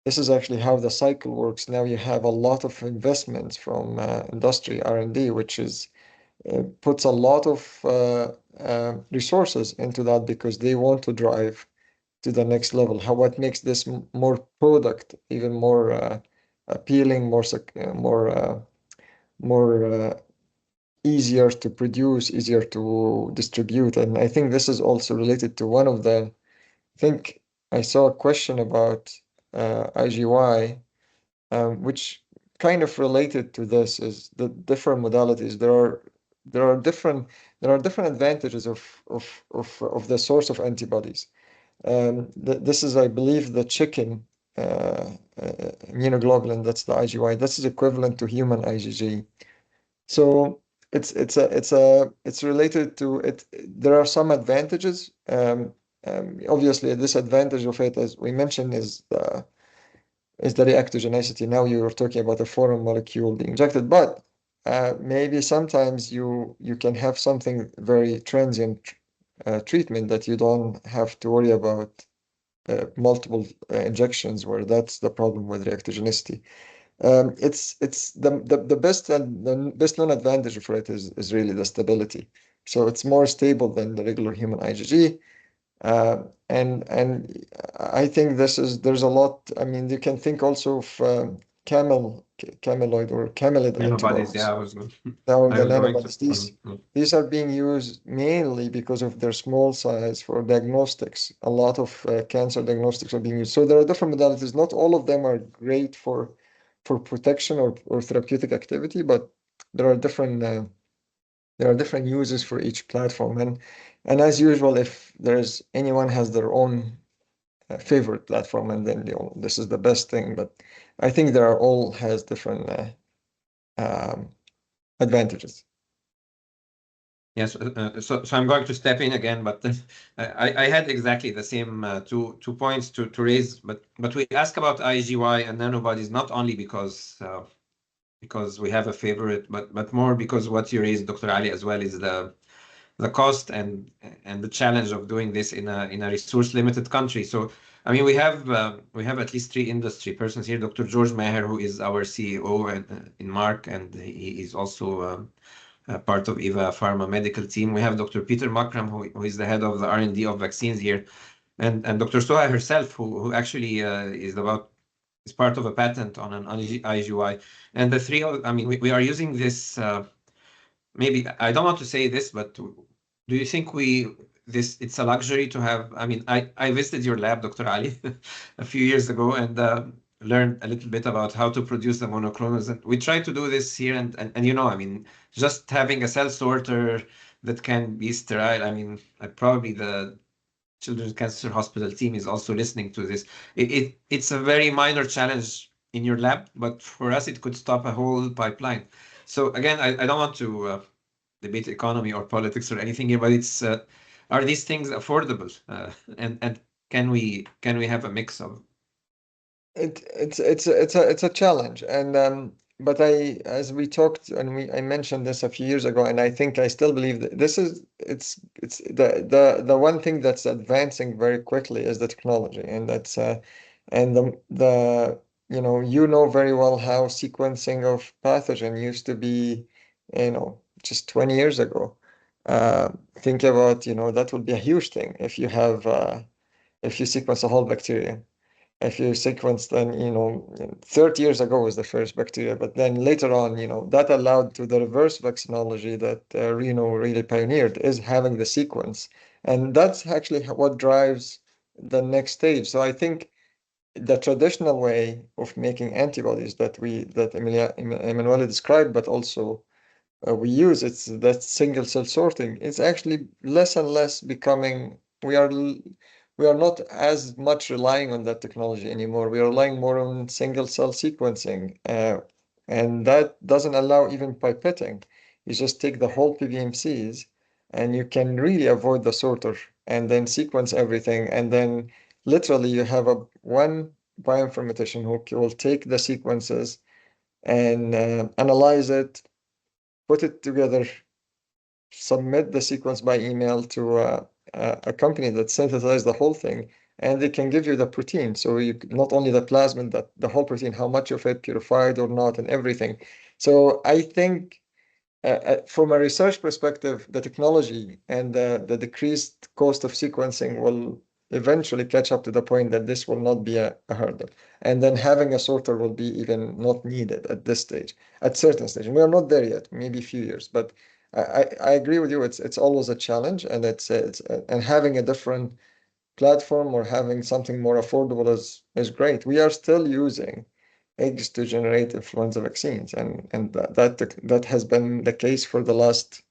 This is actually how the cycle works. Now you have a lot of investments from industry R&D, which is puts a lot of resources into that because they want to drive to the next level. What makes this more product, even more appealing, more easier to produce, easier to distribute. And I think this is also related to one of the, I think I saw a question about IgY, which kind of related to this is the different modalities. There are different advantages of the source of antibodies. This is, I believe, the chicken immunoglobulin. That's the IgY. This is equivalent to human IgG. So it's related to it. There are some advantages. Obviously, a disadvantage of it, as we mentioned, is the reactogenicity. Now you're talking about a foreign molecule being injected, but maybe sometimes you can have something very transient treatment that you don't have to worry about multiple injections, where that's the problem with reactogenicity. It's the best and the best known advantage for it is really the stability. So it's more stable than the regular human IgG. And I think there's a lot. I mean, you can think also of cameloid or camelid Antibodies, antibodies. yeah, I was going, Now I the was going to. nanobodies, these are being used mainly because of their small size for diagnostics. A lot of cancer diagnostics are being used. So there are different modalities. Not all of them are great for protection or therapeutic activity, but there are different uses for each platform. And as usual, if there's anyone has their own favorite platform, and then this is the best thing. But I think there are all has different advantages. Yes, so I'm going to step in again, but I had exactly the same two points to raise, but we ask about IgY and nanobodies not only because we have a favorite, but more because what you raised, Dr. Ali, as well, is the cost and the challenge of doing this in a resource limited country. So I mean, we have at least three industry persons here. Dr. George Maher, who is our CEO in MARC, and he is also part of EVA Pharma medical team. We have Dr. Peter Makram, who is the head of the R&D of vaccines here, and Dr. Soha herself, who actually is part of a patent on an IGY. And the three, I mean, we are using this. Maybe I don't want to say this, but do you think it's a luxury to have? I mean, I visited your lab, Dr. Ali, a few years ago, and learned a little bit about how to produce the monoclonals. And we try to do this here, and I mean, just having a cell sorter that can be sterile. I mean, probably the Children's Cancer Hospital team is also listening to this. It's a very minor challenge in your lab, but for us, it could stop a whole pipeline. So again, I don't want to debate economy or politics or anything here, but it's are these things affordable? And can we have a mix of? It's a challenge, and but as we talked and I mentioned this a few years ago, and I think I still believe that this is it's the one thing that's advancing very quickly is the technology, and that's and the you know very well how sequencing of pathogen used to be, just 20 years ago. Think about, that would be a huge thing if you sequence a whole bacteria. If you sequence, then 30 years ago was the first bacteria, but then later on, that allowed to the reverse vaccinology that Reno really pioneered, is having the sequence, and that's actually what drives the next stage. So I think the traditional way of making antibodies that Emanuele described, but also we use, it's that single cell sorting. It's actually less and less becoming. We are not as much relying on that technology anymore. We are relying more on single cell sequencing, and that doesn't allow even pipetting. You just take the whole PBMCs, and you can really avoid the sorter, and then sequence everything, and then literally you have one bioinformatician who will take the sequences and analyze it, put it together, submit the sequence by email to a company that synthesizes the whole thing, and they can give you the protein. So you not only the plasmid, but the whole protein, how much of it purified or not, and everything. So I think from a research perspective, the technology and the decreased cost of sequencing will eventually catch up to the point that this will not be a hurdle. And then having a sorter will be even not needed at this stage, at certain stage. And we are not there yet, maybe a few years, but I agree with you. It's always a challenge, and and having a different platform or having something more affordable is great. We are still using eggs to generate influenza vaccines, and that has been the case for the last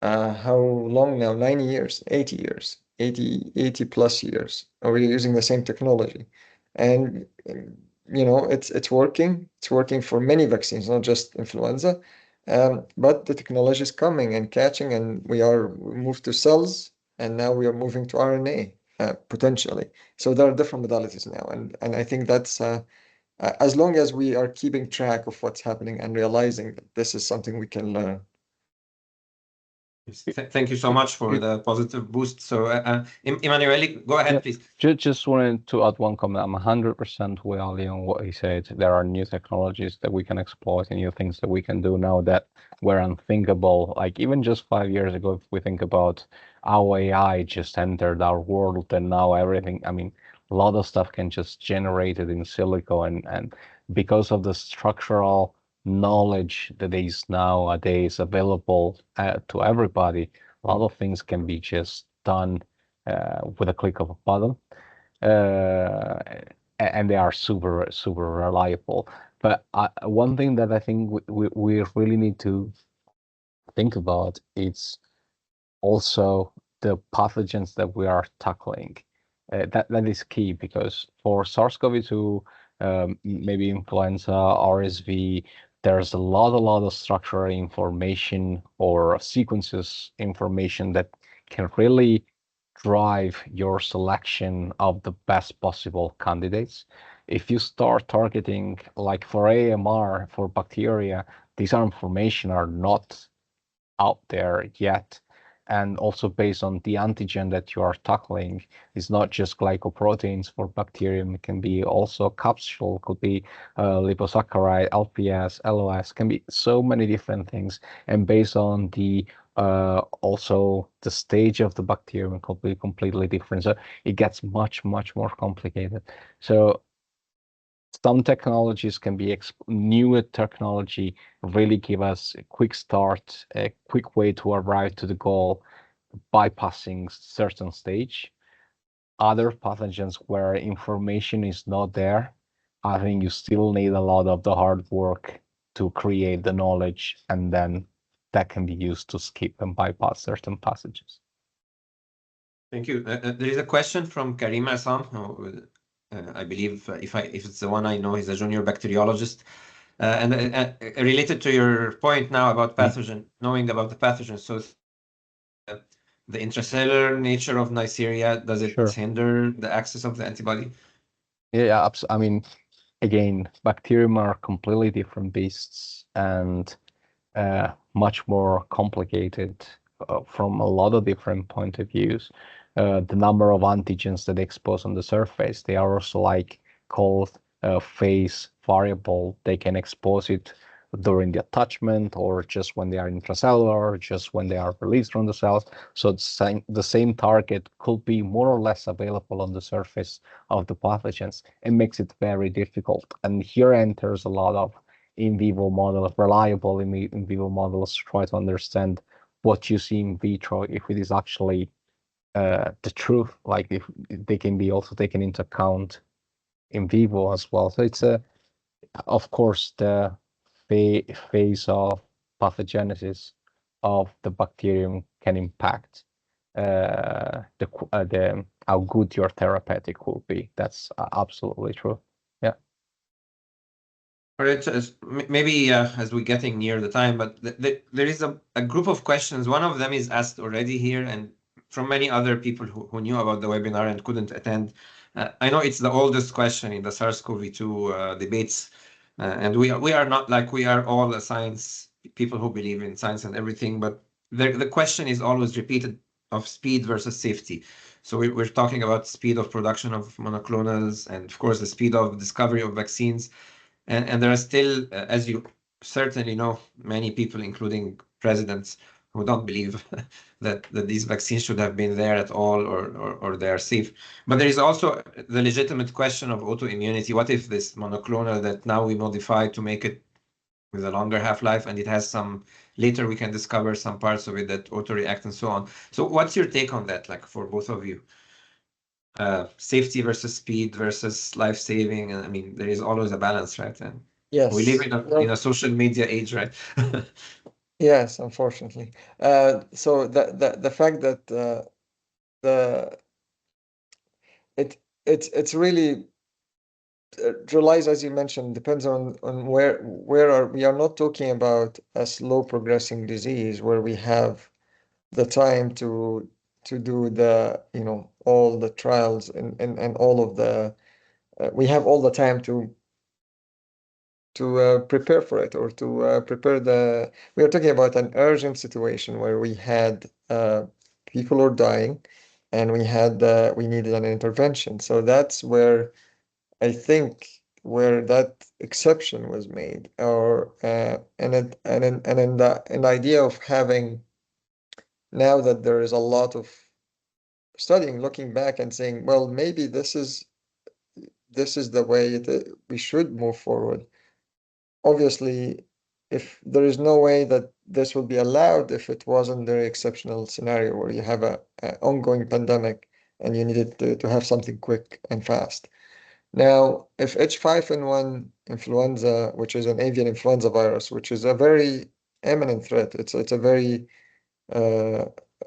how long now? 90 years, 80 years, 80 plus years. We're using the same technology, and it's working. It's working for many vaccines, not just influenza. But the technology is coming and catching, and we moved to cells, and now we are moving to RNA potentially. So there are different modalities now, and I think that's as long as we are keeping track of what's happening and realizing that this is something we can learn. Thank you so much for the positive boost. So, Emanuele, go ahead, please. Just wanted to add one comment. I'm 100% with Ali on what he said. There are new technologies that we can exploit and new things that we can do now that were unthinkable. Like even just 5 years ago, if we think about how AI just entered our world and now everything, I mean, a lot of stuff can just generate it in silico and because of the structural knowledge that is nowadays available to everybody, a lot of things can be just done with a click of a button, and they are super reliable. But one thing that I think we really need to think about is also the pathogens that we are tackling. That is key because for SARS-CoV-2, maybe influenza, RSV, there's a lot of structural information or sequences information that can really drive your selection of the best possible candidates. If you start targeting, like for AMR, for bacteria, these information are not out there yet. And also based on the antigen that you are tackling, it's not just glycoproteins for bacterium. It can be also capsule, could be liposaccharide, LPS, LOS, can be so many different things. And based on the also the stage of the bacterium could be completely different. So it gets much more complicated. So some technologies can be newer technology really give us a quick start, a quick way to arrive to the goal, bypassing certain stage. Other pathogens where information is not there, I think you still need a lot of the hard work to create the knowledge, and then that can be used to skip and bypass certain passages. Thank you. There is a question from Karim Assam, who, I believe, if it's the one I know, he's a junior bacteriologist. And related to your point now about pathogen, knowing about the pathogen, so the intracellular nature of Neisseria, does it hinder the access of the antibody? Yeah, I mean, again, bacterium are completely different beasts and much more complicated from a lot of different point of views. The number of antigens that they expose on the surface, they are also like called phase variable. They can expose it during the attachment or just when they are intracellular or just when they are released from the cells. So the same target could be more or less available on the surface of the pathogens. It makes it very difficult. And here enters a lot of in vivo models, reliable in vivo models to try to understand what you see in vitro, if it is actually the truth, like if they can be also taken into account in vivo as well. So it's of course, the phase of pathogenesis of the bacterium can impact the how good your therapeutic will be. That's absolutely true. Yeah. All right, maybe as we're getting near the time, but there is a group of questions. One of them is asked already here, and from many other people who knew about the webinar and couldn't attend. I know it's the oldest question in the SARS-CoV-2 debates, and we are not like we are all the science people who believe in science and everything, but the question is always repeated of speed versus safety. So we're talking about speed of production of monoclonals and of course the speed of discovery of vaccines. And there are still, as you certainly know, many people, including presidents, who don't believe that these vaccines should have been there at all or they are safe. But there is also the legitimate question of autoimmunity. What if this monoclonal that now we modify to make it with a longer half-life and it has some, later we can discover some parts of it that auto-react and so on. So what's your take on that, like for both of you? Safety versus speed versus life-saving. And I mean, there is always a balance, right? And Yes. we live in a social media age, right? Yes, unfortunately. So the fact that it's really relies, as you mentioned, depends on where we are not talking about a slow progressing disease where we have the time to do the all the trials and all of the we have all the time to prepare for it, or to prepare the. We are talking about an urgent situation where we had people were dying, and we needed an intervention. So that's where I think where that exception was made, or and in the idea of having, now that there is a lot of studying, looking back and saying, well, maybe this is the way we should move forward. Obviously, if there is no way that this will be allowed, if it wasn't a very exceptional scenario where you have a ongoing pandemic and you needed to have something quick and fast. Now, if H5N1 influenza, which is an avian influenza virus, which is a very imminent threat, it's uh,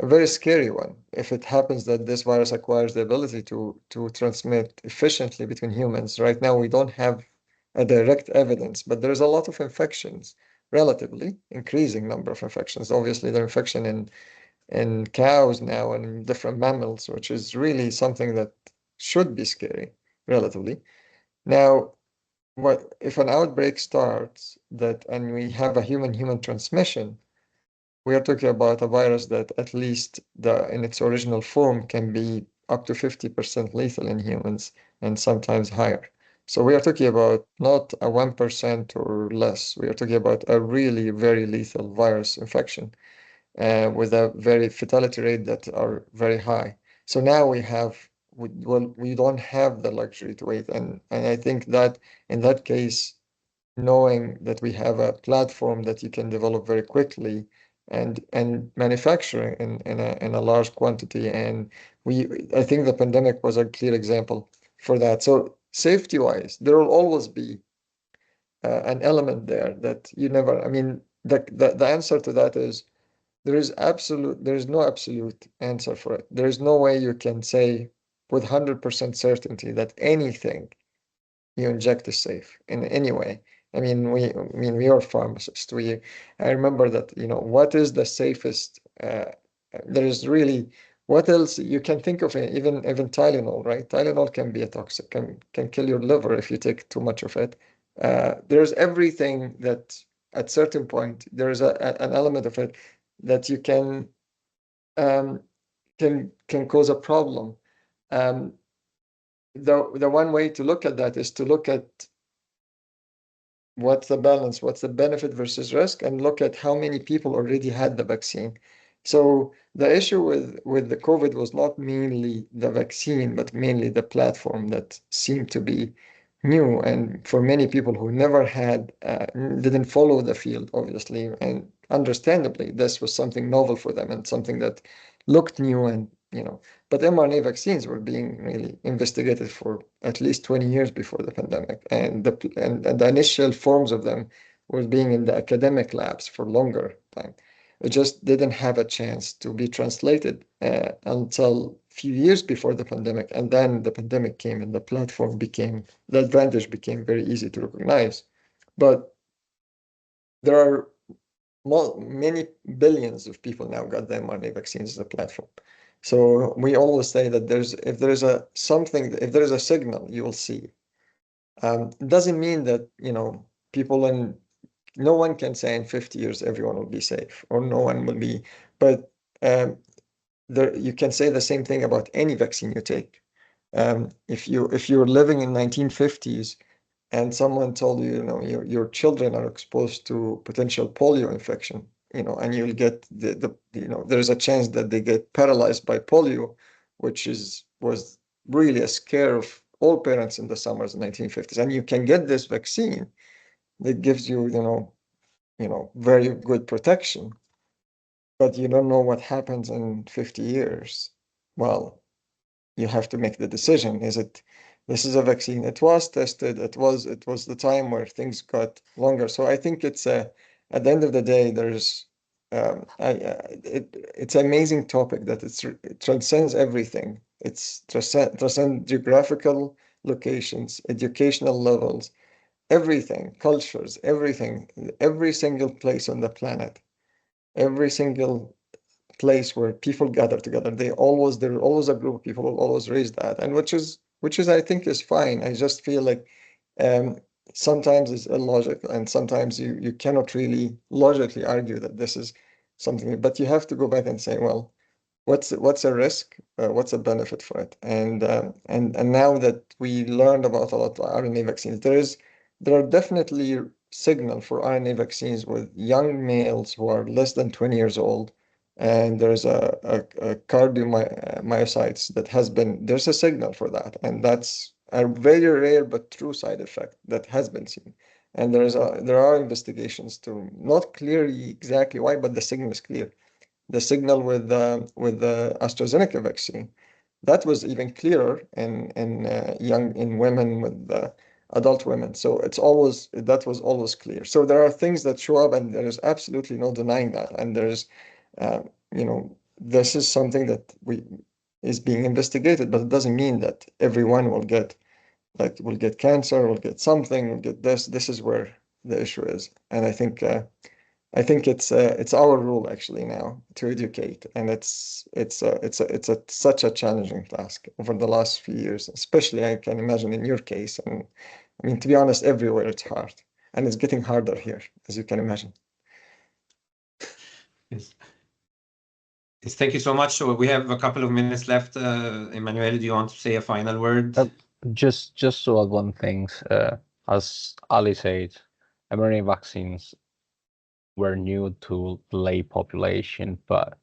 a very scary one. If it happens that this virus acquires the ability to transmit efficiently between humans, right now we don't have a direct evidence, but there's a lot of infections, relatively increasing number of infections. Obviously, the infection in cows now and in different mammals, which is really something that should be scary, relatively. Now, what if an outbreak starts that and we have a human-human transmission? We are talking about a virus that at least in its original form can be up to 50% lethal in humans and sometimes higher. So we are talking about not a 1% or less. We are talking about a really very lethal virus infection with a very fatality rate that are very high. So now we don't have the luxury to wait. And I think that in that case, knowing that we have a platform that you can develop very quickly and manufacture in a large quantity. And I think the pandemic was a clear example for that. So safety-wise, there will always be an element there that you never, I mean, the answer to that is there is no absolute answer for it. There is no way you can say with 100% certainty that anything you inject is safe in any way. I mean, we are pharmacists. I remember that, what is the safest? There is really, what else you can think of? Even Tylenol, right? Tylenol can be a toxic, can kill your liver if you take too much of it. There's everything that at certain point there is an element of it that you um, can cause a problem. Um, the one way to look at that is to look at what's the balance, what's the benefit versus risk, and look at how many people already had the vaccine. So the issue with the COVID was not mainly the vaccine, but mainly the platform that seemed to be new. And for many people who never had, didn't follow the field, obviously, and understandably, this was something novel for them and something that looked new and. But mRNA vaccines were being really investigated for at least 20 years before the pandemic, and the initial forms of them were being in the academic labs for longer time. It just didn't have a chance to be translated until a few years before the pandemic, and then the pandemic came, and the advantage became very easy to recognize. But there are many billions of people now got the mRNA vaccines as a platform. So we always say that if there is a signal, you will see. It doesn't mean that, no one can say in 50 years everyone will be safe or no one will be, but you can say the same thing about any vaccine you take. If you're living in 1950s and someone told you, your children are exposed to potential polio infection, and you'll get there's a chance that they get paralyzed by polio, which was really a scare of all parents in the summers of 1950s. And you can get this vaccine that gives you, very good protection, but you don't know what happens in 50 years. Well, you have to make the decision. This is a vaccine. It was tested. It was the time where things got longer. So I think it's at the end of the day, there's it's an amazing topic that it transcends everything. It's transcend geographical locations, educational levels, everything, cultures, everything, every single place on the planet, every single place where people gather together. There's always a group of people who always raise that, and which is I think is fine. I just feel like sometimes it's illogical, and sometimes you cannot really logically argue that this is something, but you have to go back and say, well, what's a risk? What's a benefit for it? And now that we learned about a lot of RNA vaccines, there are definitely signal for RNA vaccines with young males who are less than 20 years old, and there's a cardiomyocytes that has been, there's a signal for that, and that's a very rare but true side effect that has been seen. And there are investigations to not clearly exactly why, but the signal is clear. The signal with the AstraZeneca vaccine, that was even clearer in women with adult women. So that was always clear. So there are things that show up, and there is absolutely no denying that. And there's, this is something that is being investigated, but it doesn't mean that everyone will get cancer, will get something, will get this. This is where the issue is, and I think it's our role actually now to educate, and it's such a challenging task over the last few years, especially I can imagine in your case. And I mean, to be honest, everywhere it's hard, and it's getting harder here, as you can imagine. Yes. Yes, thank you so much. So we have a couple of minutes left. Emanuele, do you want to say a final word? Just to add one thing, as Ali said, mRNA vaccines were new to the lay population, but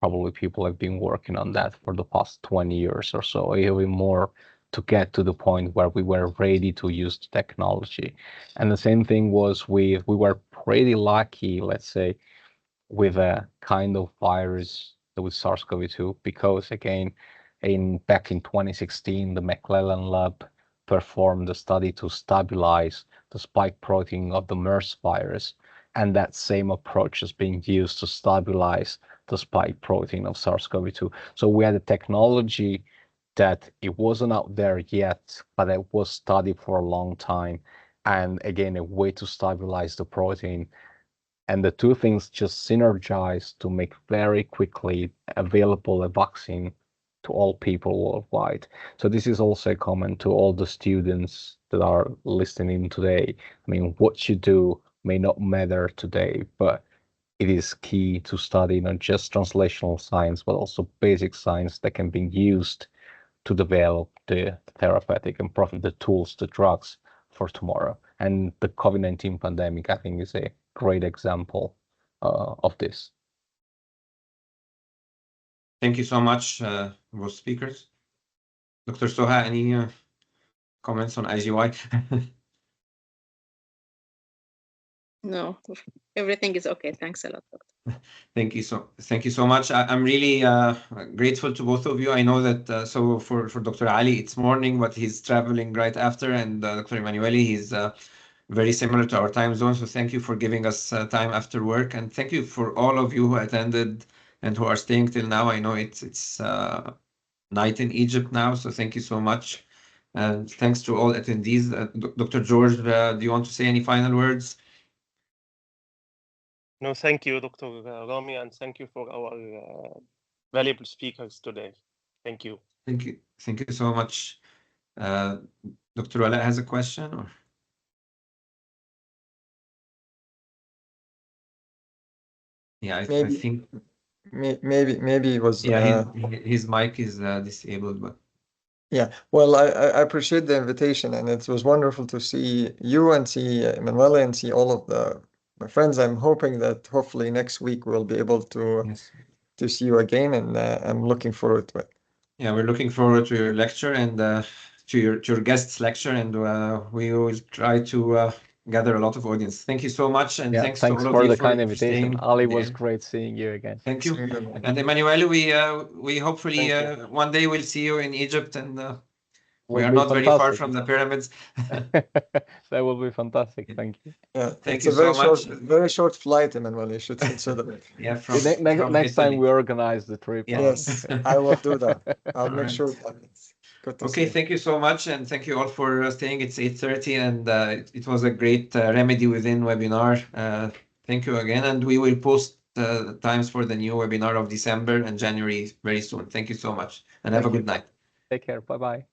probably people have been working on that for the past 20 years or so, even more, to get to the point where we were ready to use the technology. And the same thing was we were pretty lucky, let's say, with a kind of virus with SARS-CoV-2, because again, back in 2016, the McClellan lab performed a study to stabilize the spike protein of the MERS virus, and that same approach is being used to stabilize the spike protein of SARS-CoV-2. So we had a technology that it wasn't out there yet, but it was studied for a long time, and again, a way to stabilize the protein. And the two things just synergize to make very quickly available a vaccine to all people worldwide. So this is also a comment to all the students that are listening today. I mean, what you do may not matter today, but it is key to study not just translational science, but also basic science that can be used to develop the therapeutic and profit the tools, the drugs for tomorrow. And the COVID-19 pandemic, I think, is a great example of this. Thank you so much, both speakers. Dr. Soha, any comments on IGY? No, everything is okay. Thanks a lot, Doctor. Thank you so much. I'm really grateful to both of you. I know that so for Dr. Ali, it's morning, but he's traveling right after, and Dr. Emanuele, he's very similar to our time zone. So thank you for giving us time after work, and thank you for all of you who attended and who are staying till now. I know it's night in Egypt now, so thank you so much, and thanks to all attendees. Dr. George, do you want to say any final words? No, thank you, Dr. Rami, and thank you for our valuable speakers today. Thank you. Thank you so much. Dr. Wala has a question, or? Yeah, I think maybe it was his mic is disabled, but yeah. Well, I appreciate the invitation, and it was wonderful to see you and see Emanuele and see all of my friends. I'm hoping that hopefully next week we'll be able to see you again, and I'm looking forward to it. Yeah, we're looking forward to your lecture and to your guest's lecture, and we will try to gather a lot of audience. Thank you so much, and thanks to all of you for the kind invitation. staying. Ali, was great seeing you again. Thank you. And Emanuele, we hopefully one day we'll see you in Egypt, and we are not very far from the pyramids. That will be fantastic. Thank you. Yeah, thank you so much. Very short flight, Emanuele. You should consider it. Yeah, from next time we organize the trip. Yes, I will do that. I'll make sure that happens. Okay, thank you so much, and thank you all for staying. It's 8:30, and it was a great remedy within webinar. Thank you again, and we will post times for the new webinar of December and January very soon. Thank you so much, and have a good night. Take care. Bye-bye.